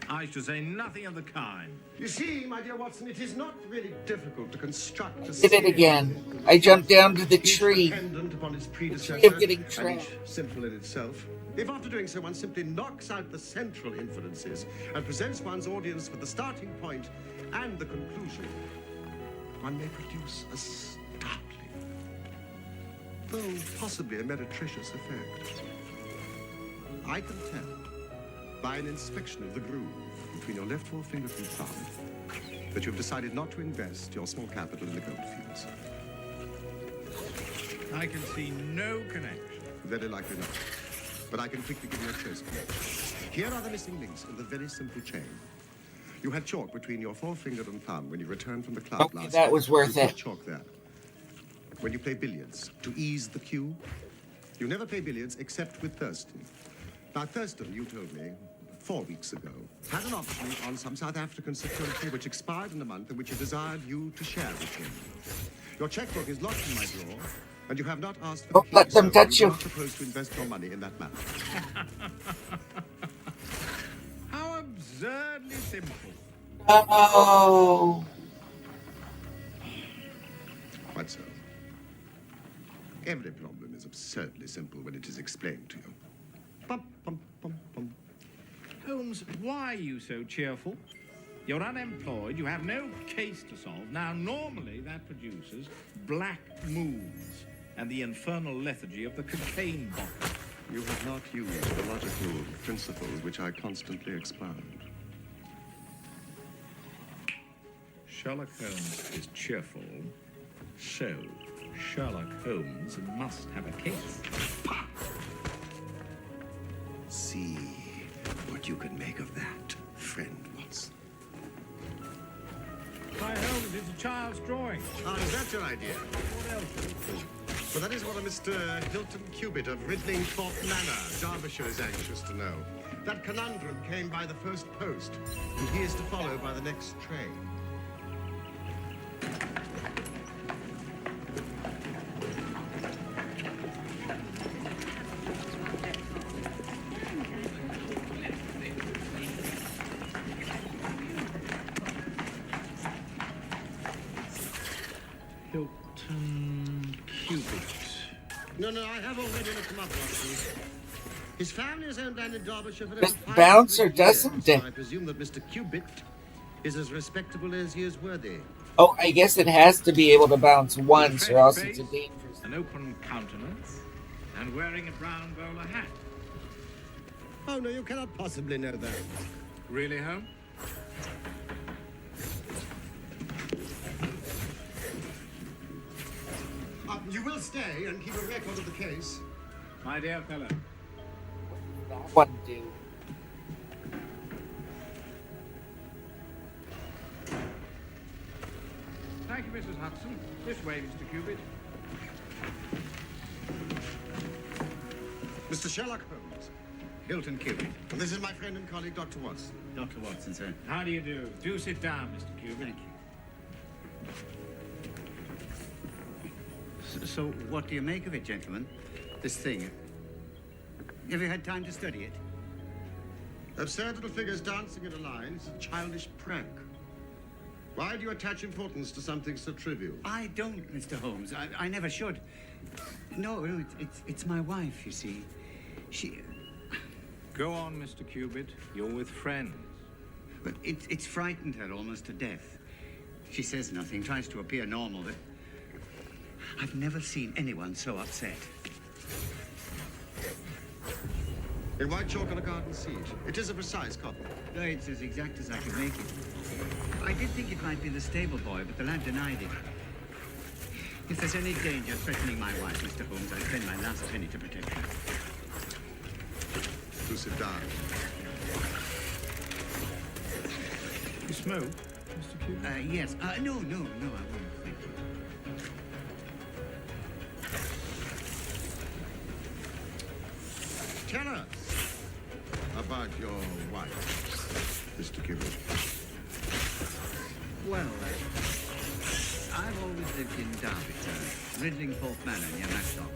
I should say nothing of the kind. You see, my dear Watson, it is not really difficult to construct a Did it again. I jumped down to the tree. dependent upon its predecessor, Tree of getting and trapped. simple in itself. If after doing so one simply knocks out the central inferences and presents one's audience with the starting point and the conclusion, one may produce a startling, though possibly a meretricious effect. I can tell by an inspection of the groove between your left forefinger and thumb that you've decided not to invest your small capital in the gold fields. I can see no connection. Very likely not. But I can quickly give you a choice. Here are the missing links in the very simple chain. You had chalk between your forefinger and thumb when you returned from the club Okay, last that night. was worth You put it. Chalk there. When you play billiards, to ease the cue, you never play billiards except with Thurston. Now, Thurston, you told me 4 weeks ago, had an option on some South African security which expired in the month and which he desired you to share with him. Your checkbook is locked in my drawer, and you have not asked for Don't let them so touch you. you. Are not supposed to invest your money in that manner. How absurdly simple. Oh. Quite so. Every problem is absurdly simple when it is explained to you. Bum, bum, bum, bum. Holmes, why are you so cheerful? You're unemployed, you have no case to solve. Now, normally that produces black moods and the infernal lethargy of the cocaine bottle. You have not used the logical principles which I constantly expound. Sherlock Holmes is cheerful, so Sherlock Holmes must have a case. See what you can make of that, friend Watson. Why, Holmes, it's a child's drawing. Ah, is that your idea? What else would it be? Well, that is what a Mr. Hilton Cubitt of Ridlingthorpe Manor, Derbyshire, is anxious to know. That conundrum came by the first post, and he is to follow by the next train. Hilton Cubitt. No, I have already looked him up, Watson. His family has owned land in Derbyshire for Just over bounce or 500 doesn't years, it? so I presume that Mr. Cubitt is as respectable as he is worthy. Oh, I guess it has to be able to bounce once, or else it's a dangerous. An open countenance, and wearing a brown bowler hat. Oh, no, you cannot possibly know that. Really, Holmes? You will stay and keep a record of the case. My dear fellow. What do? Thank you, Mrs. Hudson. This way, Mr. Cubitt. Mr. Sherlock Holmes. Hilton Cubitt. And this is my friend and colleague, Dr. Watson. Dr. Watson, sir. How do you do? Do sit down, Mr. Cubitt. Thank you. So, what do you make of it, gentlemen? This thing. Have you had time to study it? Absurd little figures dancing in a line is a childish prank. Why do you attach importance to something so trivial? I don't, Mr. Holmes. I never should. No, it's my wife, you see. She... Go on, Mr. Cubitt. You're with friends. But it's frightened her almost to death. She says nothing, tries to appear normal, but... I've never seen anyone so upset. In white chalk on a garden seat. It is a precise copy. No, it's as exact as I could make it. I did think it might be the stable boy, but the lad denied it. If there's any danger threatening my wife, Mr. Holmes, I'd spend my last penny to protect her. Do sit down. You smoke? Mr. Cupid? Yes. No, I won't. Thank you. Tell us about your wife, Mr. Cupid. Well, I've always lived in Derbyshire, Ridlingforth Manor near Matlock.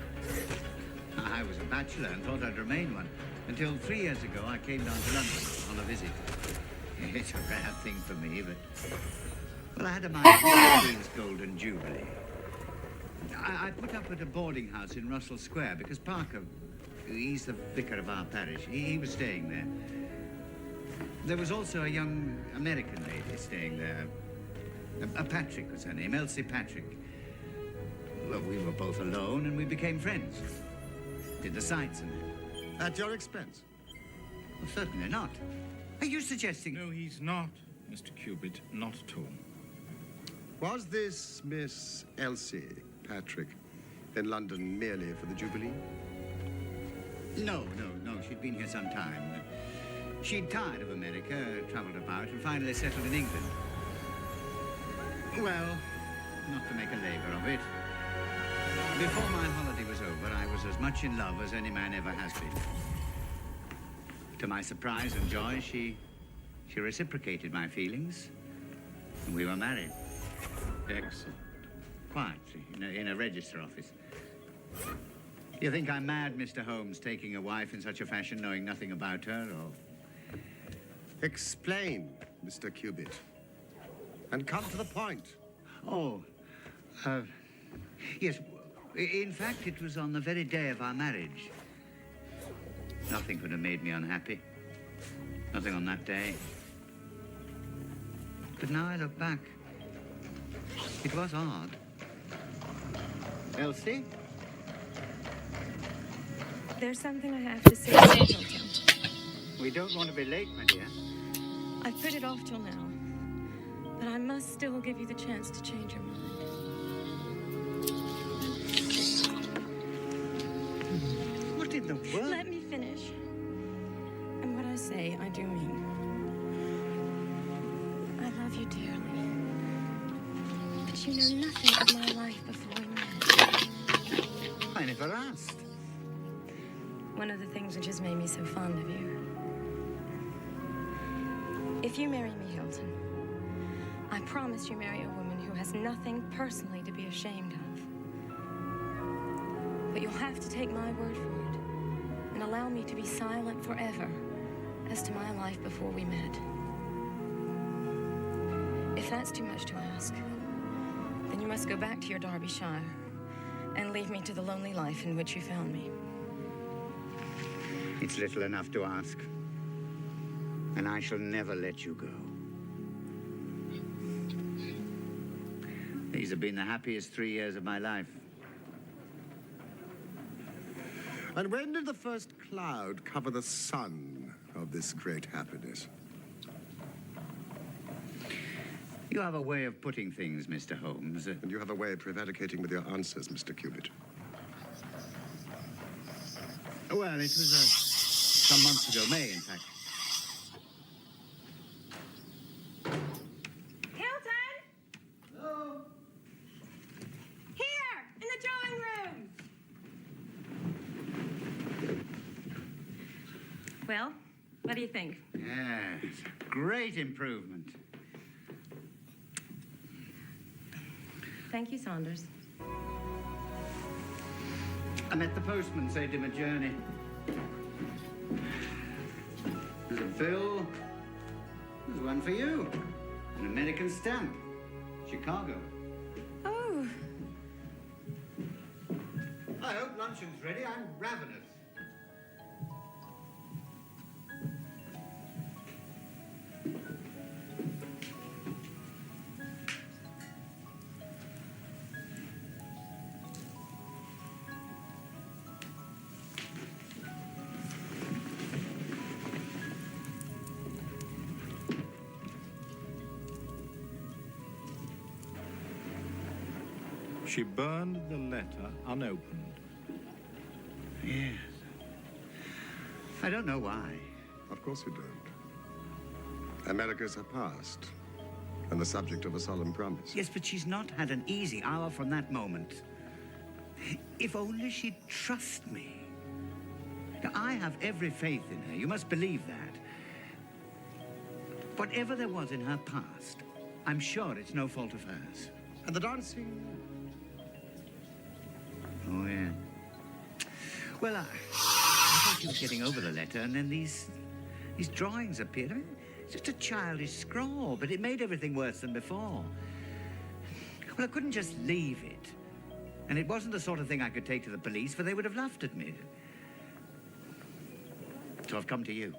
I was a bachelor and thought I'd remain one until 3 years ago I came down to London on a visit. It's a rare thing for me, but... Well, I had a mind for the Queen's Golden Jubilee. I put up at a boarding house in Russell Square because Parker, he's the vicar of our parish, he was staying there. There was also a young American lady staying there. Patrick was her name, Elsie Patrick. Well, we were both alone and we became friends. Did the sights and... At your expense? Well, certainly not. Are you suggesting... No, he's not, Mr. Cupid. Not at all. Was this Miss Elsie Patrick in London merely for the Jubilee? No. She'd been here some time. She'd tired of America, travelled about, and finally settled in England. Well, not to make a labour of it. Before my holiday was over, I was as much in love as any man ever has been. To my surprise and joy, she reciprocated my feelings, and we were married. Excellent. Quietly, in a register office. You think I'm mad, Mr. Holmes, taking a wife in such a fashion, knowing nothing about her, or... Explain, Mr. Cupid. And come to the point. Oh, yes. In fact, it was on the very day of our marriage. Nothing could have made me unhappy. Nothing on that day. But now I look back, it was odd. Elsie? There's something I have to say to Hilton. We don't want to be late, my dear. I've put it off till now, but I must still give you the chance to change your mind. What in the world? Let me finish. And what I say, I do mean. I love you dearly. But you know nothing of my life before we met. I never asked. One of the things which has made me so fond of you. If you marry me, Hilton, I promise you marry a woman who has nothing personally to be ashamed of. But you'll have to take my word for it and allow me to be silent forever as to my life before we met. If that's too much to ask, then you must go back to your Derbyshire and leave me to the lonely life in which you found me. It's little enough to ask. And I shall never let you go. These have been the happiest 3 years of my life. And when did the first cloud cover the sun of this great happiness? You have a way of putting things, Mr. Holmes. And you have a way of prevaricating with your answers, Mr. Cupid. Well, it was some months ago, May, in fact. Hilton! Hello? Here, in the drawing room! Well, what do you think? Yes, great improvement. Thank you, Saunders. I met the postman, saved him a journey. There's a bill. There's one for you. An American stamp. Chicago. Oh. I hope luncheon's ready. I'm ravenous. She burned the letter unopened. Yes. I don't know why. Of course you don't. America's her past. And the subject of a solemn promise. Yes, but she's not had an easy hour from that moment. If only she'd trust me. Now, I have every faith in her. You must believe that. Whatever there was in her past, I'm sure it's no fault of hers. And the dancing? Oh, yeah. Well, I thought she was getting over the letter, and then these drawings appeared. I mean, it's just a childish scrawl, but it made everything worse than before. Well, I couldn't just leave it. And it wasn't the sort of thing I could take to the police, for they would have laughed at me. So I've come to you.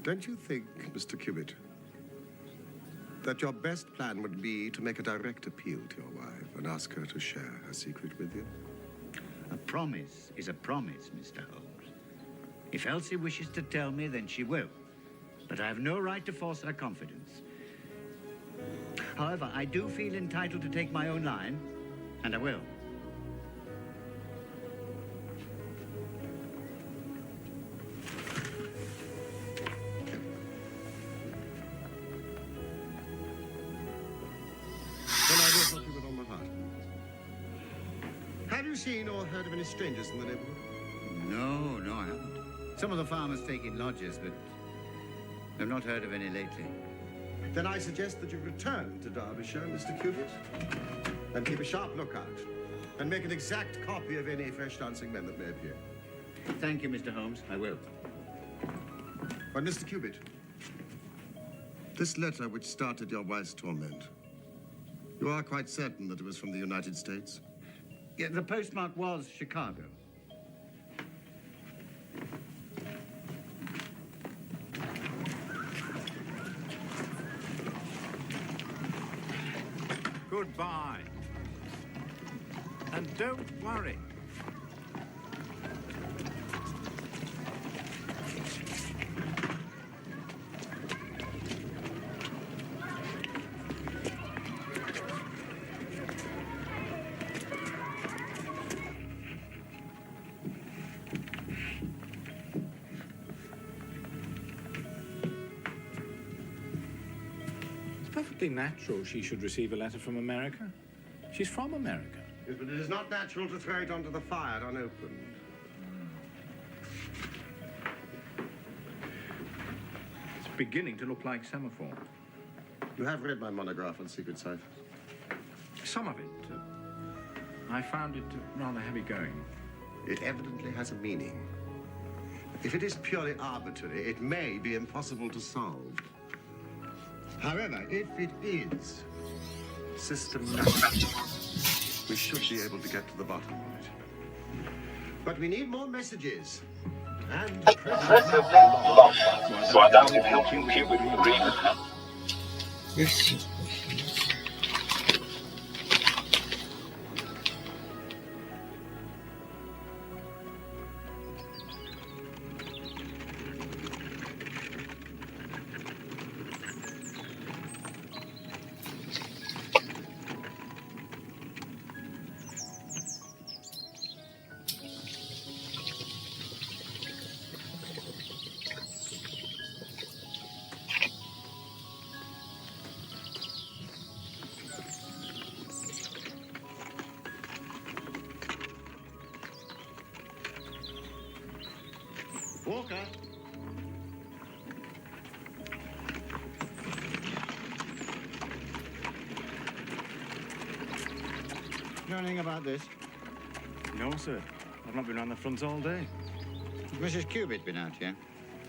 Don't you think, Mr. Cubitt, that your best plan would be to make a direct appeal to your wife and ask her to share her secret with you? A promise is a promise, Mr. Holmes. If Elsie wishes to tell me, then she will. But I have no right to force her confidence. However, I do feel entitled to take my own line, and I will. Then I will help you with all my heart. Have you seen or heard of any strangers in the neighborhood? No, I haven't. Some of the farmers take in lodgers, but I've not heard of any lately. Then I suggest that you return to Derbyshire, Mr. Cubitt, and keep a sharp lookout, and make an exact copy of any fresh dancing men that may appear. Thank you, Mr. Holmes. I will. But, Mr. Cubitt, this letter which started your wife's torment, you are quite certain that it was from the United States? Yeah, the postmark was Chicago. Goodbye. And don't worry. It's perfectly natural she should receive a letter from America. She's from America. Yes, but it is not natural to throw it onto the fire unopened. It's beginning to look like semaphore. You have read my monograph on secret ciphers? Some of it. I found it rather heavy going. It evidently has a meaning. If it is purely arbitrary, it may be impossible to solve. However, if it is systematic, we should be able to get to the bottom of it. But we need more messages. And Excessively long. So I doubt if helping you with Irene. Yes. Walker. Know anything about this? No, sir. I've not been around the front all day. Has Mrs. Cubitt been out here?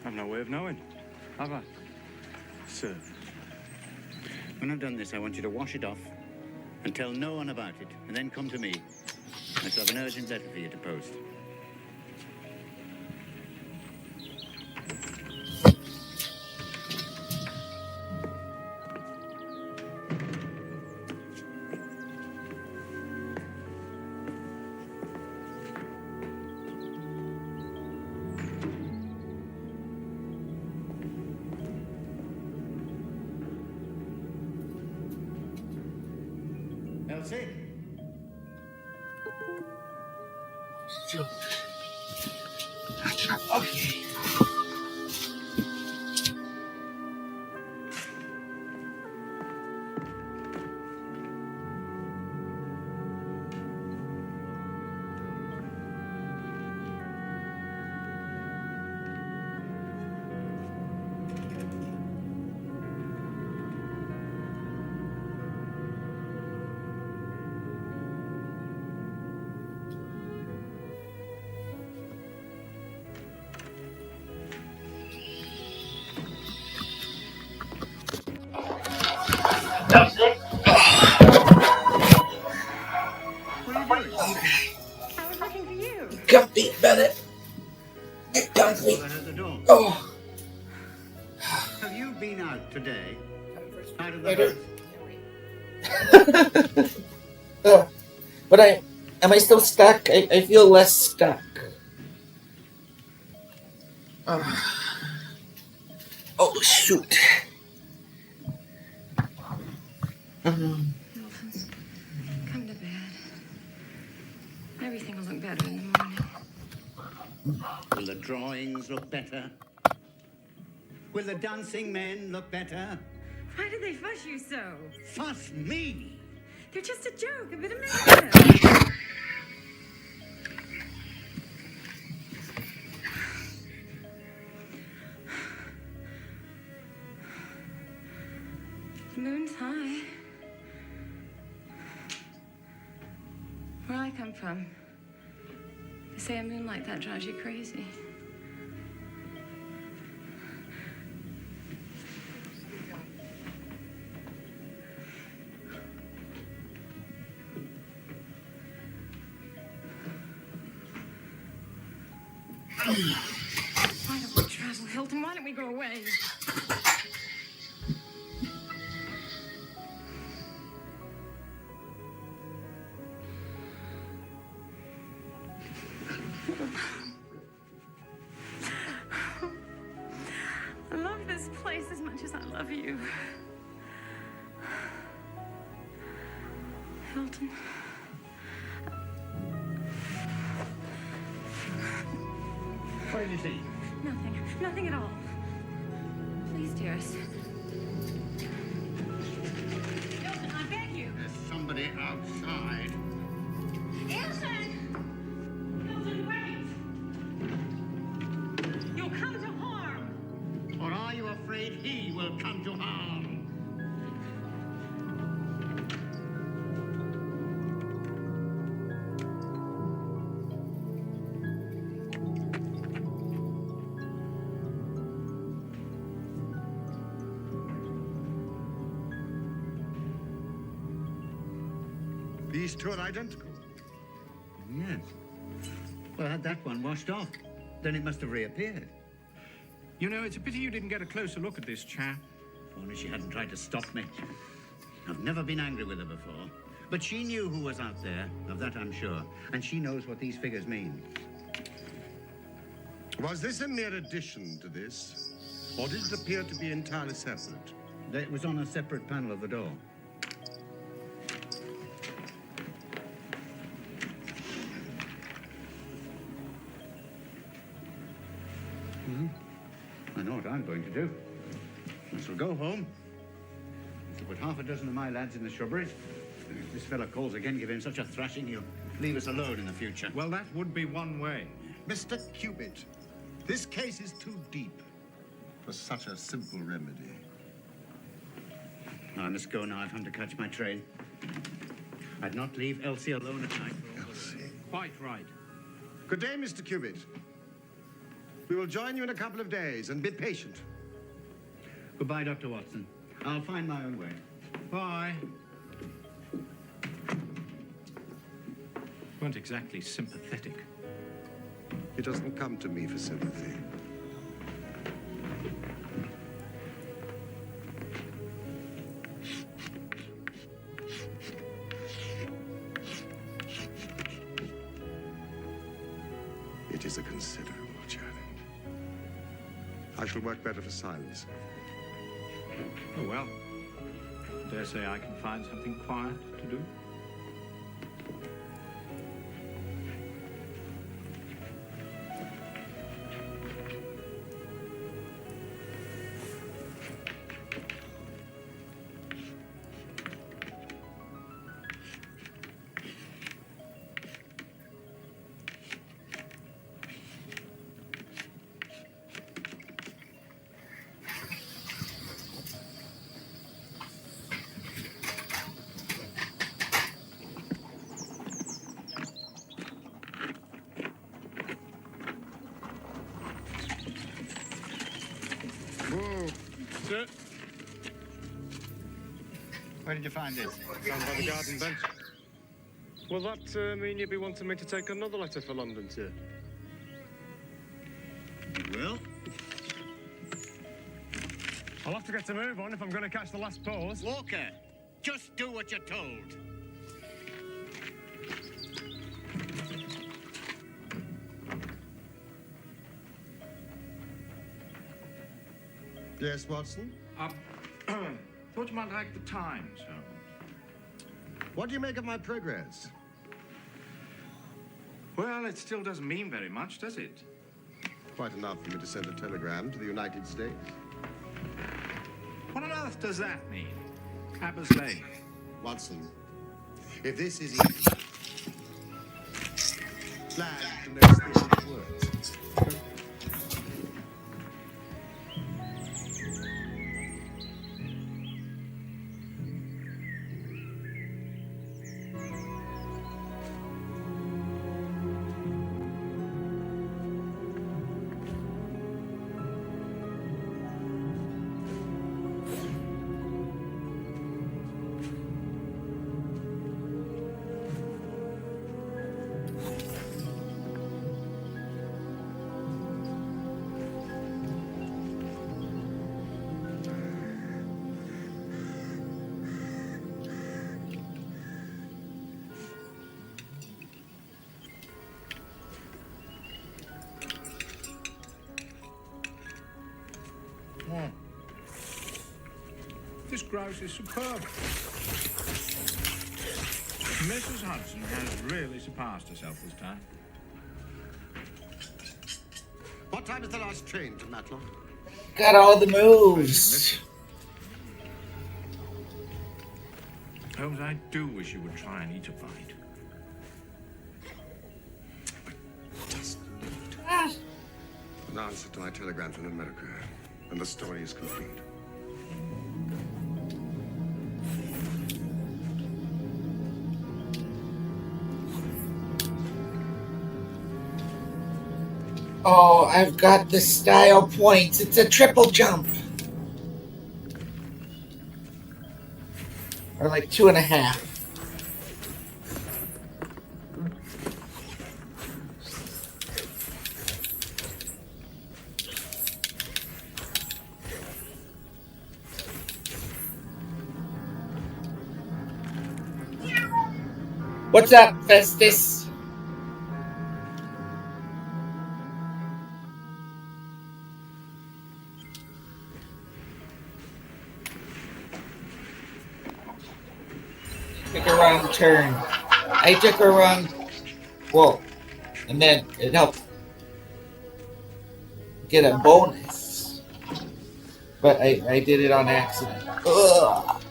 I've no way of knowing. Have I? Sir. When I've done this, I want you to wash it off and tell no one about it, and then come to me. I shall have an urgent letter for you to post. Elsie? Still. Okay. you been out today? Out of the Later. house? But am I still stuck? I feel less stuck. Oh, shoot. Come to bed. Everything will look better in the morning. Will the drawings look better? Will the dancing men look better? Why do they fuss you so? Fuss me! They're just a joke, a bit of magic. The moon's high. Where I come from, they say a moon like that drives you crazy. Why don't we travel, Hilton? Why don't we go away? I love this place as much as I love you. Hilton. What did you see? Nothing. Nothing at all. Please, dearest. Hilton, I beg you. There's somebody outside. Hilton! Hilton, wait! You'll come to harm. Or are you afraid he will come to harm? These two are identical. Yes. Well, had that one washed off, then it must have reappeared. You know, it's a pity you didn't get a closer look at this chap. If only she hadn't tried to stop me. I've never been angry with her before. But she knew who was out there, of that I'm sure. And she knows what these figures mean. Was this a mere addition to this? Or did it appear to be entirely separate? It was on a separate panel of the door. I know what I'm going to do. I shall go home. I shall put half a dozen of my lads in the shrubberies. And if this fella calls again, give him such a thrashing, he'll leave us alone in the future. Well, that would be one way. Mr. Cubit, this case is too deep for such a simple remedy. I must go now. I've come to catch my train. I'd not leave Elsie alone at night. Elsie? Quite right. Good day, Mr. Cubit. We will join you in a couple of days, and be patient. Goodbye, Dr. Watson. I'll find my own way. Bye. Weren't exactly sympathetic. He doesn't come to me for sympathy. It is a considerable challenge. I shall work better for silence. Oh, well. Dare say I can find something quiet to do. Whoa. Sir? Where did you find this? Down by the garden bench. Will that mean you'd be wanting me to take another letter for London, sir? You will? I'll have to get a move on if I'm going to catch the last pause. Walker, just do what you're told. Yes, Watson? Thought you might like the Times, Holmes. What do you make of my progress? Well, it still doesn't mean very much, does it? Quite enough for me to send a telegram to the United States. What on earth does that mean? Abbas Lane. Watson, if this is easy, plan to know specific words. This grouse is superb. Mrs. Hudson has really surpassed herself this time. What time is the last train to Matlock? Got all the moves. Holmes, I do wish you would try and eat a bite. An answer to my telegram from America, and the story is complete. Oh, I've got the style points. It's a triple jump. Or like 2.5. What's up, Festus? Took a wrong turn. I took a wrong... Whoa. And then it helped get a bonus. But I did it on accident. Ugh.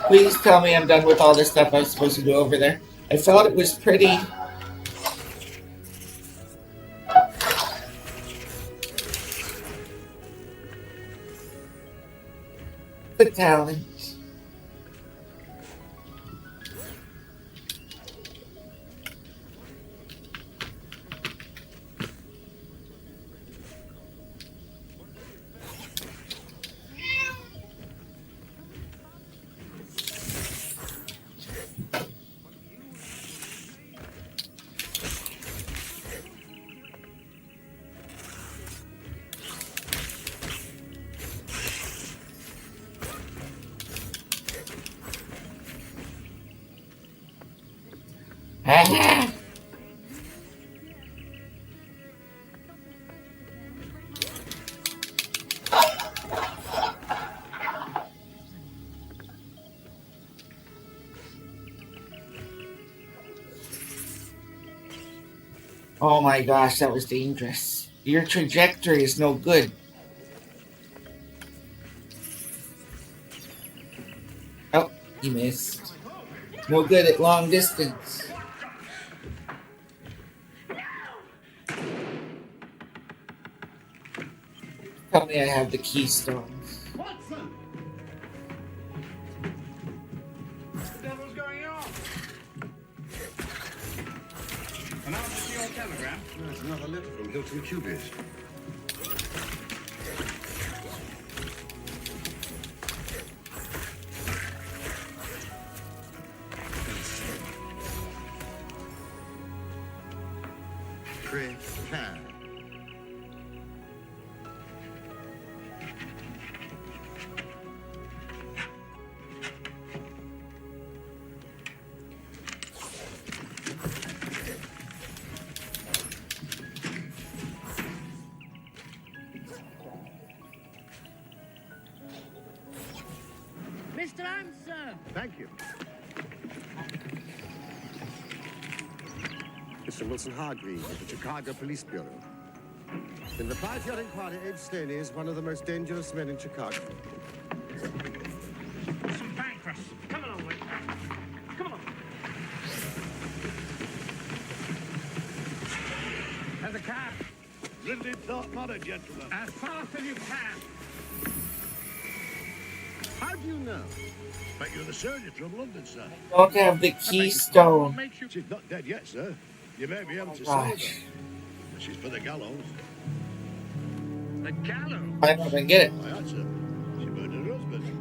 Please tell me I'm done with all this stuff I was supposed to do over there. I felt it was pretty... the talent. Oh my gosh, that was dangerous. Your trajectory is no good. Oh, you missed. No good at long distance. Tell me I have the keystones. Watson! What the devil's going on? An answer to your telegram? That's another letter from Hilton Cubist. Prepare. Mr. Answer! Thank you. Mr. Wilson Hargreaves of the Chicago Police Bureau. In reply to your inquiry, Abe Slaney is one of the most dangerous men in Chicago. Some bankrupts. Come along, Wick. Come along. There's a cab. Ridley thought not a gentleman. As fast as you can. How do you know? Bet you're the surgeon from London, sir. Don't have the keystone. She's not dead yet, sir. You may be able to Gosh. save her. She's for the gallows. The gallows? I don't even get it. I answer. She murdered her husband.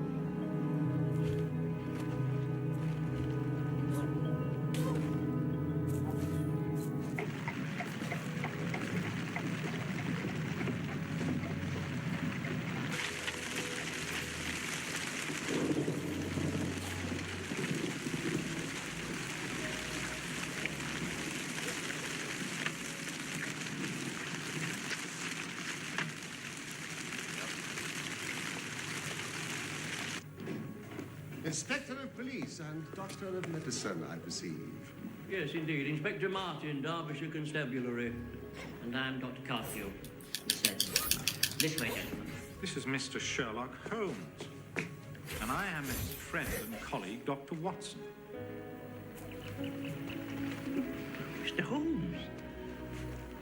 Inspector of Police and Doctor of Medicine, I perceive. Yes, indeed. Inspector Martin, Derbyshire Constabulary. And I'm Dr. Carfield. This way, gentlemen. This is Mr. Sherlock Holmes. And I am his friend and colleague, Dr. Watson. Mr. Holmes.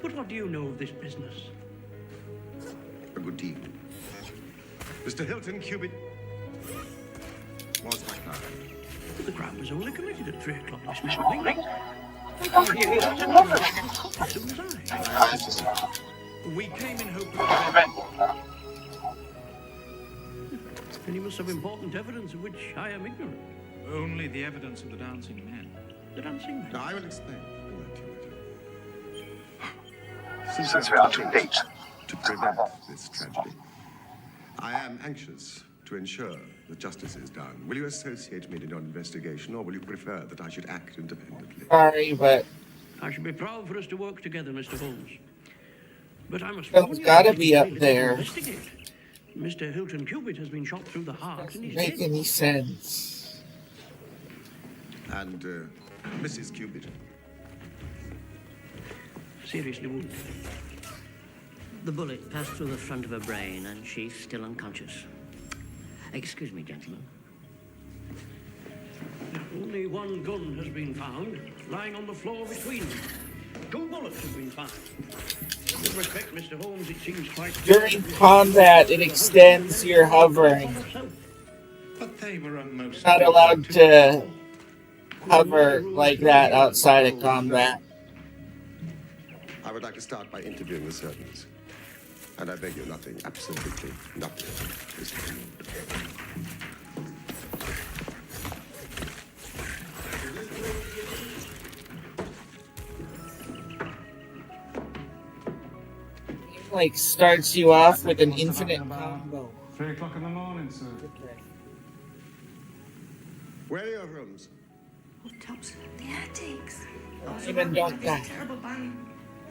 But what do you know of this business? A good deal. Mr. Hilton Cubitt was my client. The crime was only committed at 3 o'clock this morning. So was I. We came in hope of... And you must have important evidence of which I am ignorant. Only the evidence of the dancing men. The dancing men? No, I will explain. Since we are too late. To prevent this tragedy, I am anxious to ensure that justice is done. Will you associate me in your investigation, or will you prefer that I should act independently? Sorry, but I should be proud for us to work together, Mr. Holmes. But I must it's gotta be up there. Investigate. Mr. Hilton Cubitt has been shot through the heart and he's Make dead. any sense? And Mrs. Cubitt. Seriously wounded. The bullet passed through the front of her brain, and she's still unconscious. Excuse me, gentlemen. Only one gun has been found, lying on the floor between them. 2 bullets have been fired. With respect, Mr. Holmes, it seems quite... During combat, it extends your hovering. But they were a most... Not allowed to hover like that outside of combat. I would like to start by interviewing the servants. And I beg you nothing, absolutely nothing is removed. Like starts you off with an infinite combo. 3 o'clock in the morning, sir. Where are your rooms? Up tops, the attics. Even don't die. Terrible bang.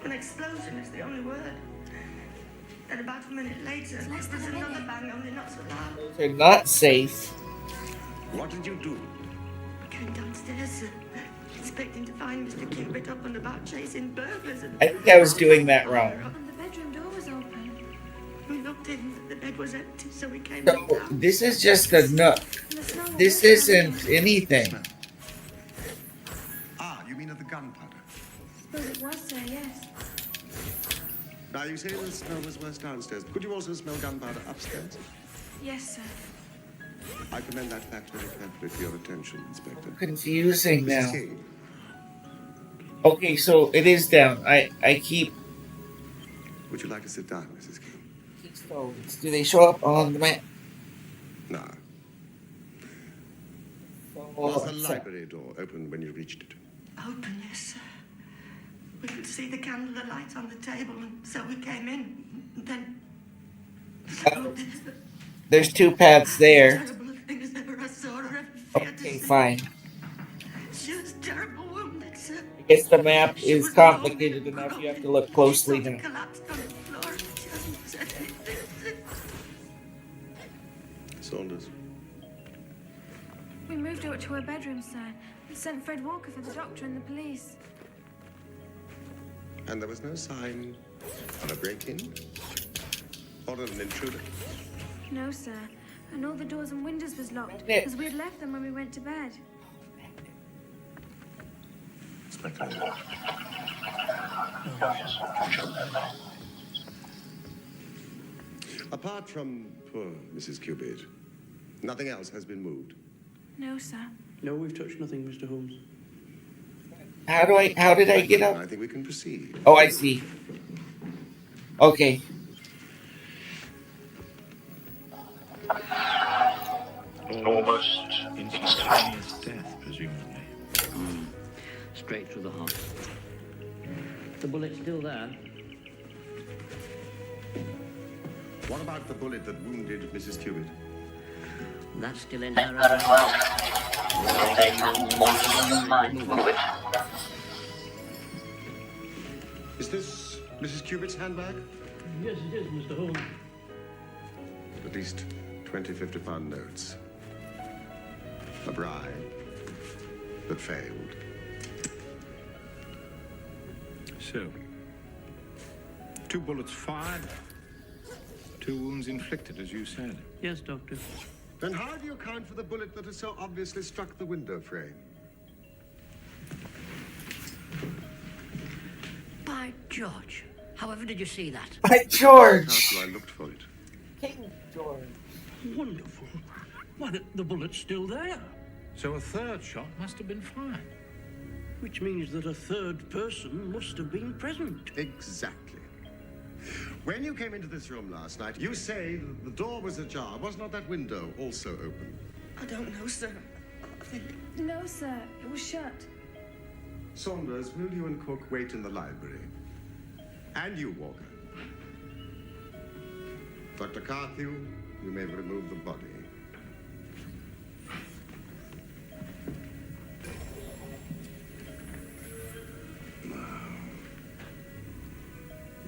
An explosion is the only word. Then about a minute later, there's another bang, only not so loud. They're not safe. What did you do? I came downstairs, sir, expecting to find Mr. Cubitt up and about chasing burglars. And I think I was doing that wrong. And the bedroom door was open. We looked in, the bed was empty, so we came So, down. this is just a nook. This isn't anything. Ah, you mean of the gunpowder? Suppose it was, sir, yes. Now, you say the smell was worse downstairs. Could you also smell gunpowder upstairs? Yes, sir. I commend that fact very carefully to your attention, Inspector. Confusing Mrs. now. King. Okay, so it is down. I keep... Would you like to sit down, Mrs. King? Keystones. Do they show up on the map? No. Was the library door open when you reached it? Open, yes, sir. We could see the candle light on the table, and so we came in. And then... There's two paths there. Terrible things ever I saw her ever feared to Okay, see. fine. She was terrible wounded, sir. I guess the map is complicated enough. You have to look closely to. Collapsed on the floor. She hasn't said anything. Saunders. We moved her to her bedroom, sir, and sent Fred Walker for the doctor and the police. And there was no sign of a break-in or an intruder? No, sir. And all the doors and windows was locked, Yeah. because we had left them when we went to bed. Apart from poor Mrs. Cupid, nothing else has been moved. No, sir. No, we've touched nothing, Mr. Holmes. How did I get up? I think we can proceed. Oh, I see. Okay. Almost instantaneous death, presumably. Straight through the heart. The bullet's still there. What about the bullet that wounded Mrs. Cupid? That's still in her as well. Is this Mrs. Cupid's handbag? Yes, it is, Mr. Holmes. At least 20 50-pound notes. A bribe that failed. So, 2 bullets fired, 2 wounds inflicted, as you said. Yes, Doctor. Then how do you account for the bullet that has so obviously struck the window frame? By George. However did you see that? By George! After I looked for it. King George. Wonderful. Why, the bullet's still there. So a third shot must have been fired. Which means that a third person must have been present. Exactly. When you came into this room last night, you say the door was ajar. Was not that window also open? I don't know, sir. I think... No, sir. It was shut. Saunders, will you and Cook wait in the library? And you, Walker. Dr. Carthew, you may remove the body.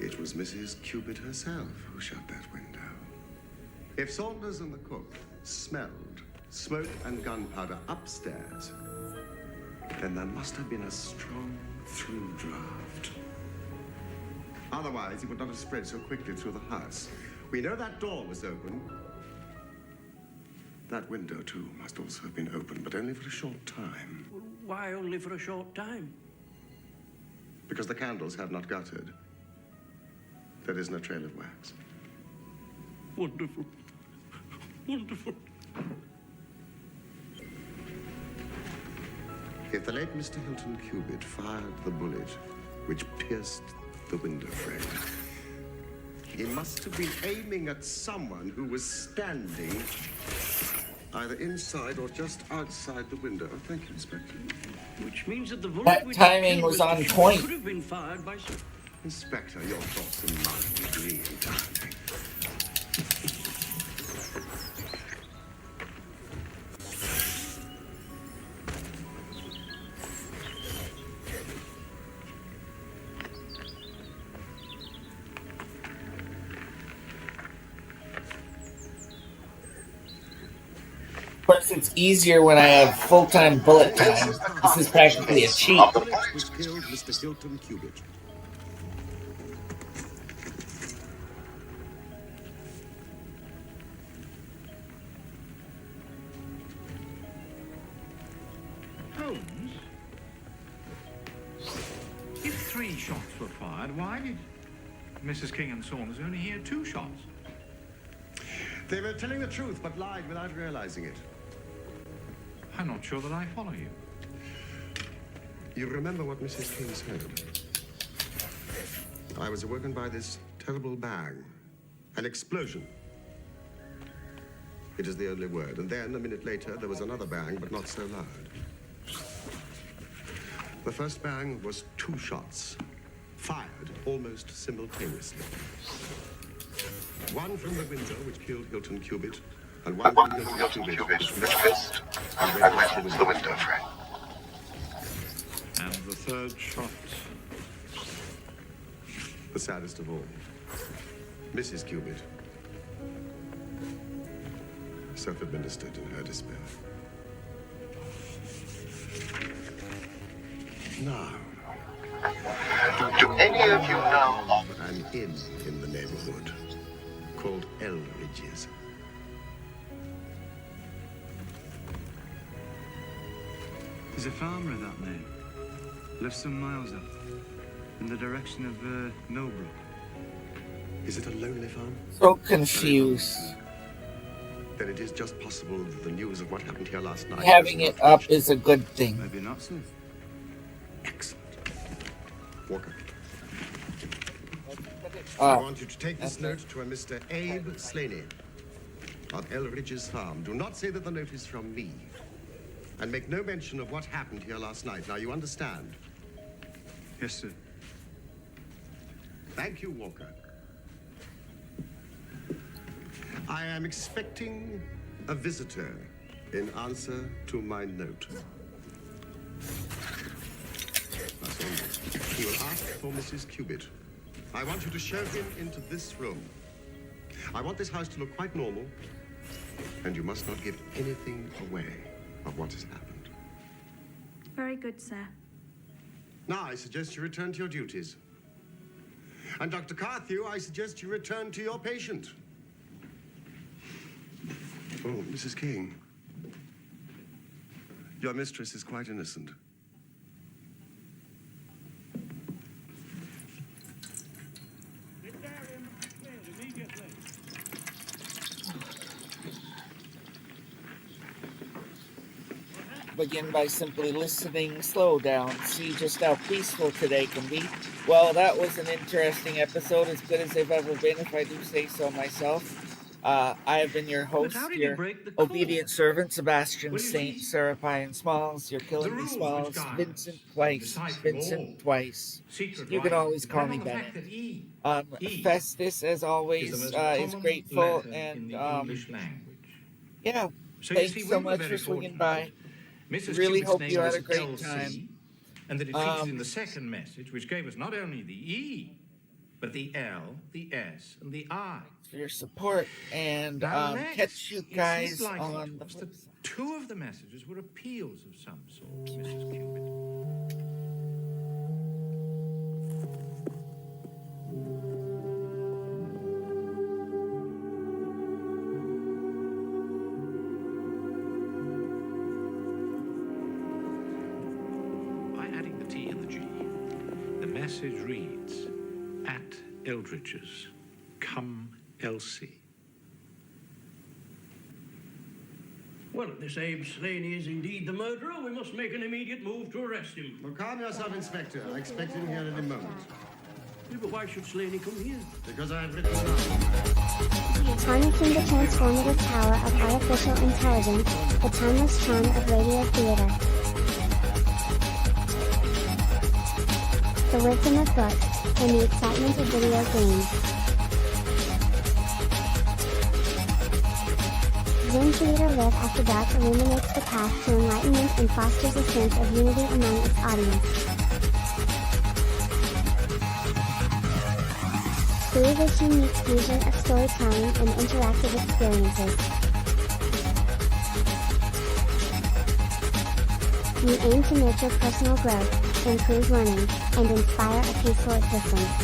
It was Mrs. Cupid herself who shut that window. If Saunders and the cook smelled smoke and gunpowder upstairs, then there must have been a strong through draft. Otherwise, it would not have spread so quickly through the house. We know that door was open. That window, too, must also have been open, but only for a short time. Why only for a short time? Because the candles have not guttered. There isn't a trail of wax. Wonderful. Wonderful. If the late Mr. Hilton Cupid fired the bullet which pierced the window frame, he must have been aiming at someone who was standing either inside or just outside the window. Oh, thank you, Inspector. Which means that the bullet That timing was on point. could have been fired by some... Inspector, your thoughts and mine agree entirely. Of course, it's easier when I have full-time bullet time. This is practically a cheat. Which killed Mr. Hilton Cupid. Holmes? If 3 shots were fired, why did Mrs. King and Saunders only hear 2 shots? They were telling the truth, but lied without realizing it. I'm not sure that I follow you. You remember what Mrs. King said? I was awoken by this terrible bang. An explosion. It is the only word. And then, a minute later, there was another bang, but not so loud. The first bang was 2 shots. fired almost simultaneously. One from the window, which killed Hilton Cubitt, and one from Hilton Cubitt, which missed and went into the window frame. And the third shot. The saddest of all, Mrs. Cubitt self-administered in her despair. Now, Do any of you know of an inn in the neighborhood called Elridge's? There's a farmer of that name. Lives some miles up, in the direction of Millbrook. Is it a lonely farm? So confused. Then it is just possible that the news of what happened here last night... Having it up is a good thing. Maybe not, sir. Excellent. Walker. Oh. I want you to take this note to a Mr. Abe Slaney of Elridge's farm. Do not say that the note is from me. And make no mention of what happened here last night. Now, you understand? Yes, sir. Thank you, Walker. I am expecting a visitor in answer to my note. That's all. He will ask for Mrs. Cubitt. I want you to show him into this room. I want this house to look quite normal, and you must not give anything away of what has happened. Very good, sir. Now, I suggest you return to your duties. And Dr. Carthew, I suggest you return to your patient. Oh, Mrs. King. Your mistress is quite innocent. Begin by simply listening, slow down, see just how peaceful today can be. Well, that was an interesting episode, as good as they've ever been, if I do say so myself. I have been your host, your obedient servant, Sebastian St. Serapion Smalls. You're killing me, Smalls. Vincent twice. Vincent twice. You can always call me Bennett. Festus, as always, is grateful, and yeah, thanks so much for swinging by. Really hope you had a great time. And that it features in the second message, which gave us not only the E, but the L, the S, and the I. For your support, and catch you guys on the flip side. Two of the messages were appeals of some sort, Mrs. Cubitt. Message reads, at Eldridge's, come Elsie. Well, if this Abe Slaney is indeed the murderer, we must make an immediate move to arrest him. Well, calm yourself, Inspector. I expect him here any moment. Yeah, but why should Slaney come here? Because I have written down. Harnessing the transformative power of artificial intelligence, the timeless charm of radio theater. The wisdom of books, and the excitement of video games. Zen Theatre Live After Dark illuminates the path to enlightenment and fosters a sense of unity among its audience. Through this unique fusion of storytelling and interactive experiences, we aim to nurture personal growth, improve learning, and inspire a peaceful existence.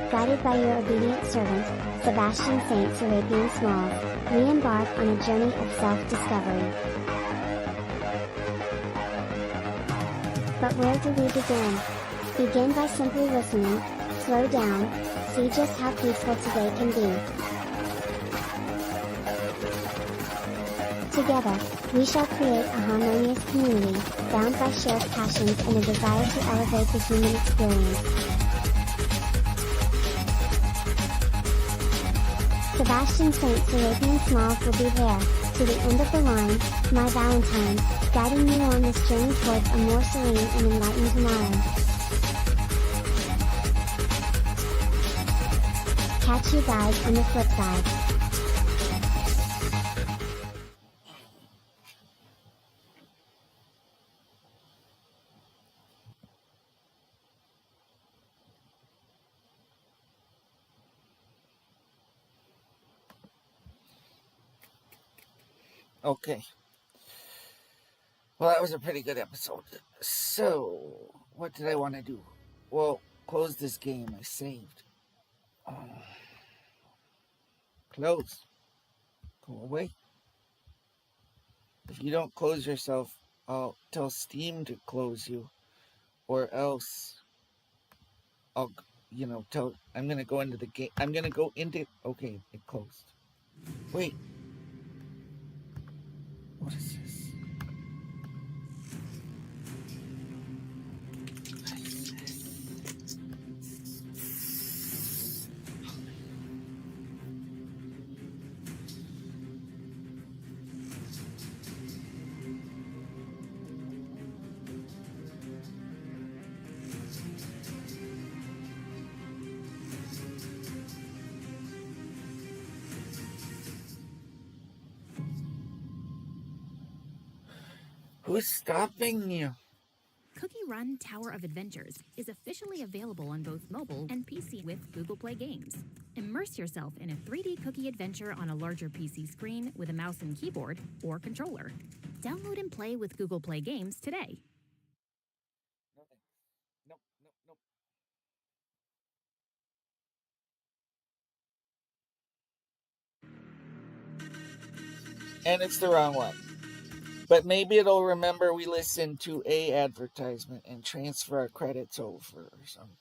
Guided by your obedient servant, Sebastian St. Serapion Smalls, we embark on a journey of self-discovery. But where do we begin? Begin by simply listening, slow down, see just how peaceful today can be. Together, we shall create a harmonious community, bound by shared passions and a desire to elevate the human experience. Sebastian St. Serapion Smalls will be there, to the end of the line, my Valentine, guiding you on this journey towards a more serene and enlightened tomorrow. Catch you guys on the flip side. Okay. Well, that was a pretty good episode. So, what did I want to do? Well, close this game. I saved. Close. Go away. If you don't close yourself, I'll tell Steam to close you. Or else, I'll, tell... I'm going to go into the game. I'm going to go into... Okay, it closed. Wait. What is this? Who's stopping you? Cookie Run Tower of Adventures is officially available on both mobile and PC with Google Play Games. Immerse yourself in a 3D cookie adventure on a larger PC screen with a mouse and keyboard or controller. Download and play with Google Play Games today. Nope. And it's the wrong one. But maybe it'll remember we listened to a advertisement and transfer our credits over or something.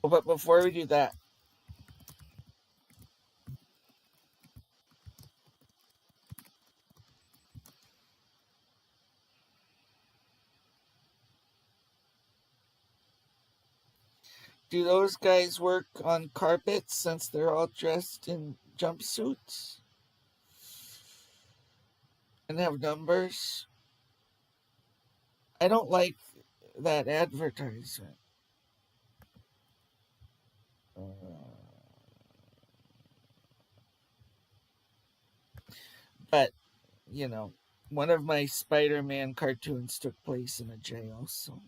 But before we do that, do those guys work on carpets since they're all dressed in jumpsuits? And have numbers? I don't like that advertisement. But, one of my Spider-Man cartoons took place in a jail, so...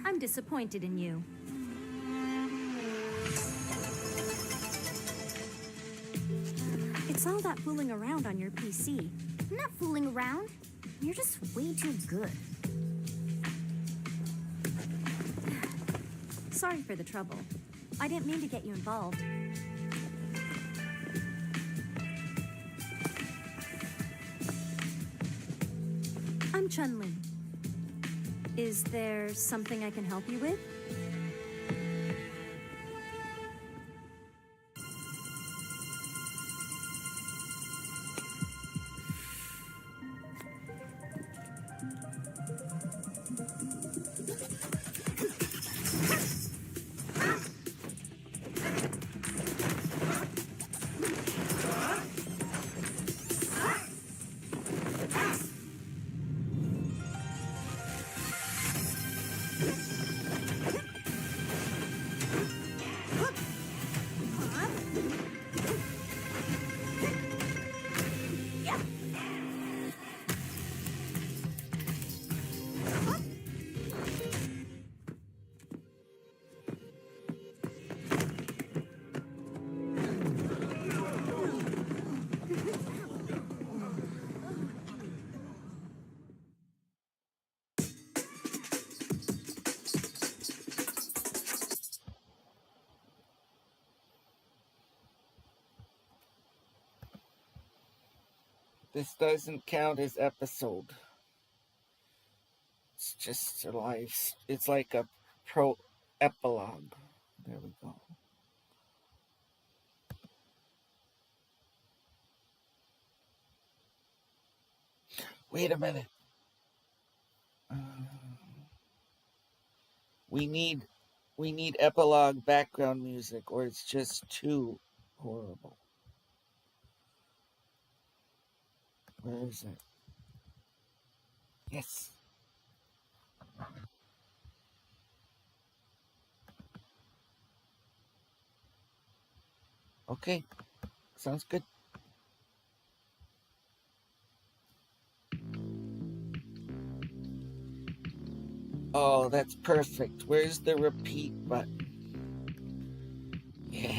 I'm disappointed in you. It's all that fooling around on your PC. I'm not fooling around. You're just way too good. Sorry for the trouble. I didn't mean to get you involved. I'm Chun-Li. Is there something I can help you with? This doesn't count as episode. It's just a life. It's like a epilogue. There we go. Wait a minute. We need epilogue background music, or it's just too horrible. Where is it? Yes. Okay. Sounds good. Oh, that's perfect. Where's the repeat button? Yeah.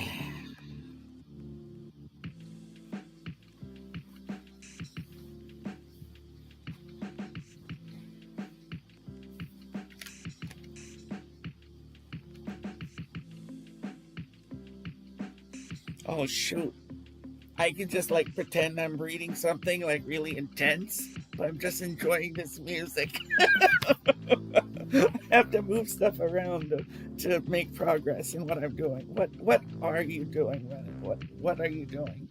Oh, shoot. I can just like pretend I'm reading something like really intense, but I'm just enjoying this music. I have to move stuff around to make progress in what I'm doing. What are you doing, Renan? What are you doing?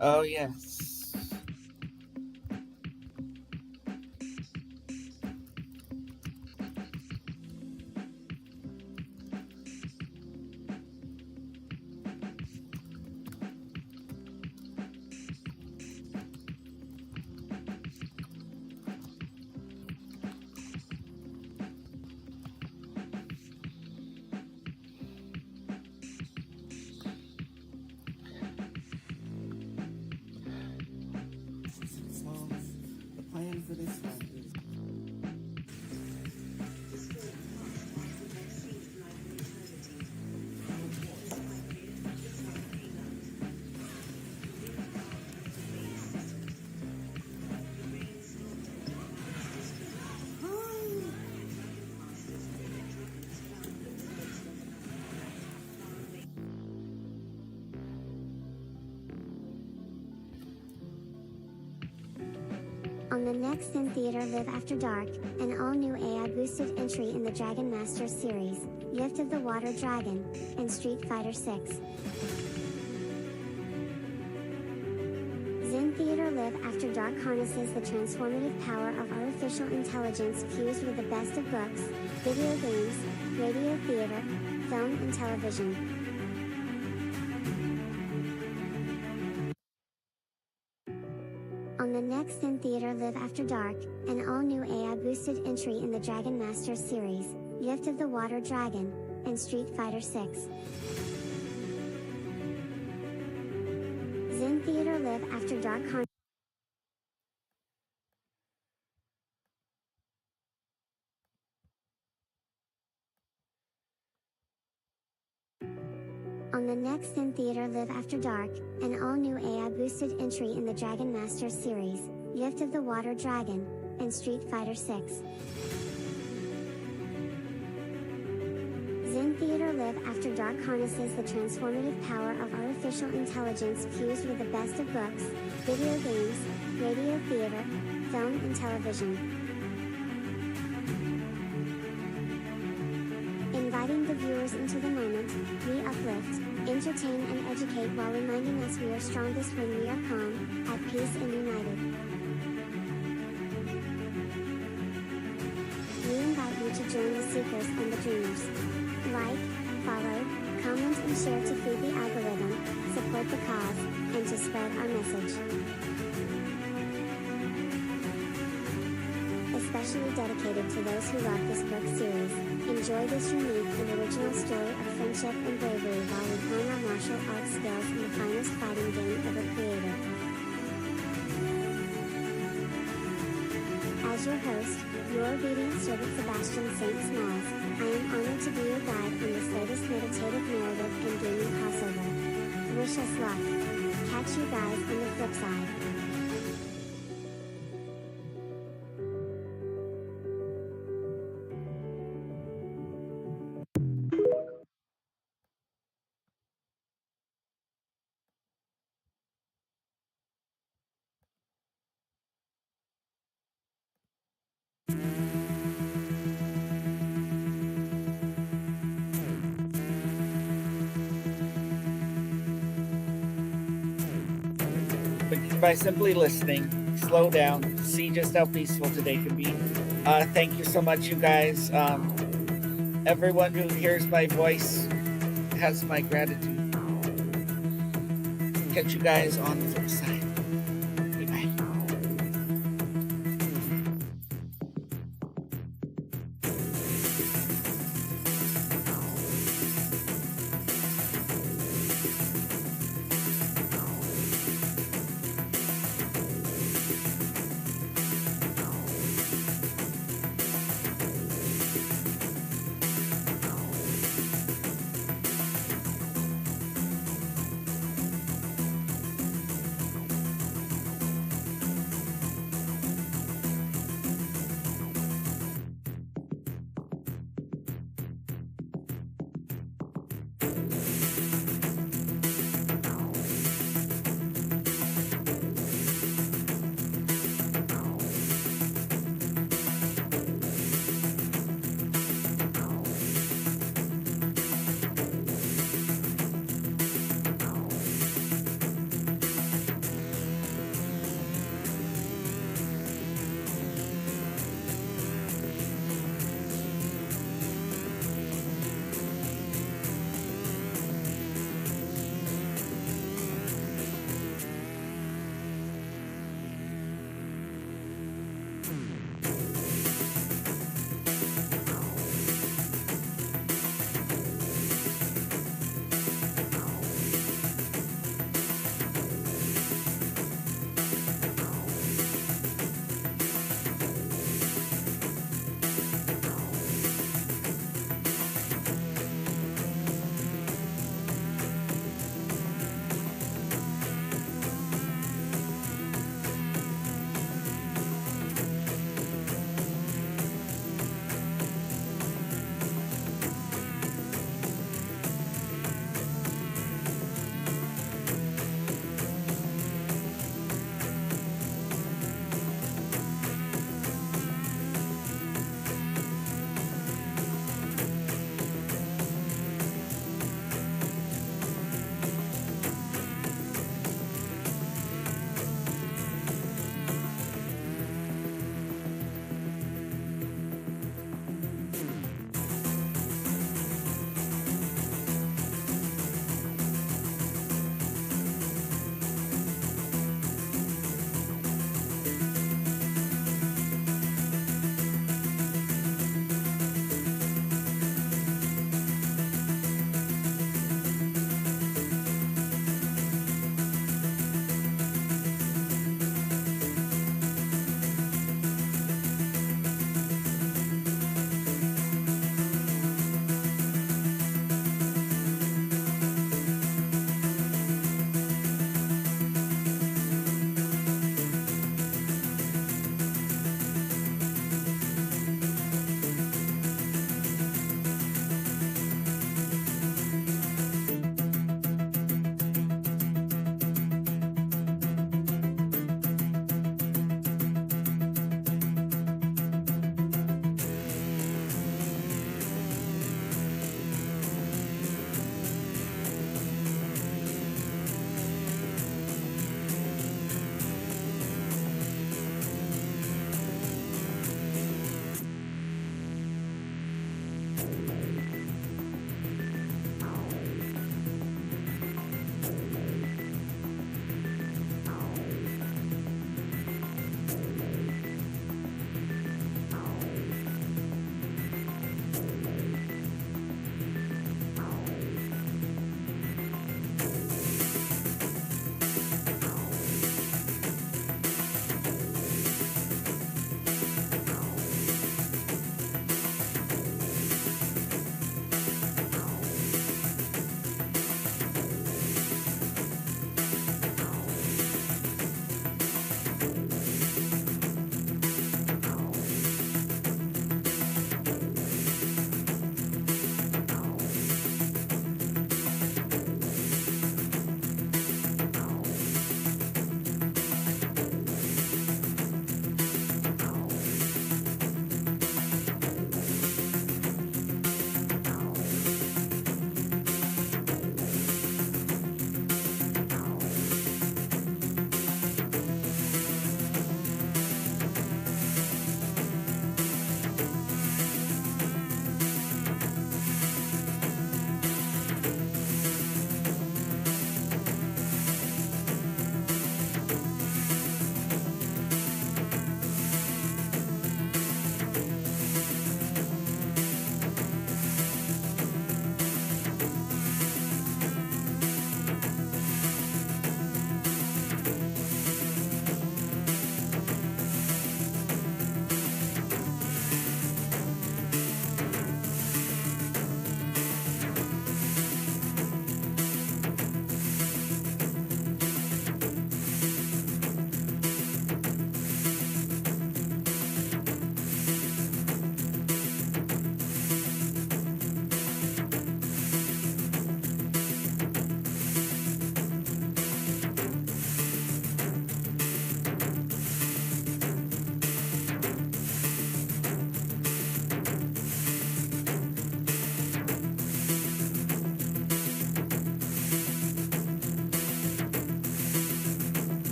Oh, yes. The plan for this one is On the next Zen Theatre Live After Dark, an all-new AI boosted entry in the Dragon Master series, Gift of the Water Dragon, and Street Fighter 6. Zen Theatre Live After Dark harnesses the transformative power of artificial intelligence fused with the best of books, video games, radio theater, film and television. On the next Zen Theatre Live After Dark, an all-new AI boosted entry in the Dragon Master series, Gift of the Water Dragon, and Street Fighter 6. Zen Theatre Live After Dark On the next Zen Theatre Live After Dark, an all-new AI boosted entry in the Dragon Master series, Gift of the Water Dragon, and Street Fighter 6. Zen Theatre Live After Dark harnesses the transformative power of artificial intelligence fused with the best of books, video games, radio theater, film and television. Inviting the viewers into the moment, we uplift, entertain and educate while reminding us we are strongest when we are calm, at peace and united. We invite you to join the seekers and the dreamers. Like, follow, comment and share to feed the algorithm, support the cause, and to spread our message. Especially dedicated to those who love this book series. Enjoy this unique and original story of friendship and bravery while we hone our martial arts skills in the finest fighting game ever created. As your host, your obedient servant Sebastian St. Smalls, I am honored to be your guide on this latest meditative narrative and gaming crossover. Wish us luck. Catch you guys on the flip side. by simply listening, slow down, see just how peaceful today can be. Thank you so much, you guys. Everyone who hears my voice has my gratitude. Catch you guys on the flip side.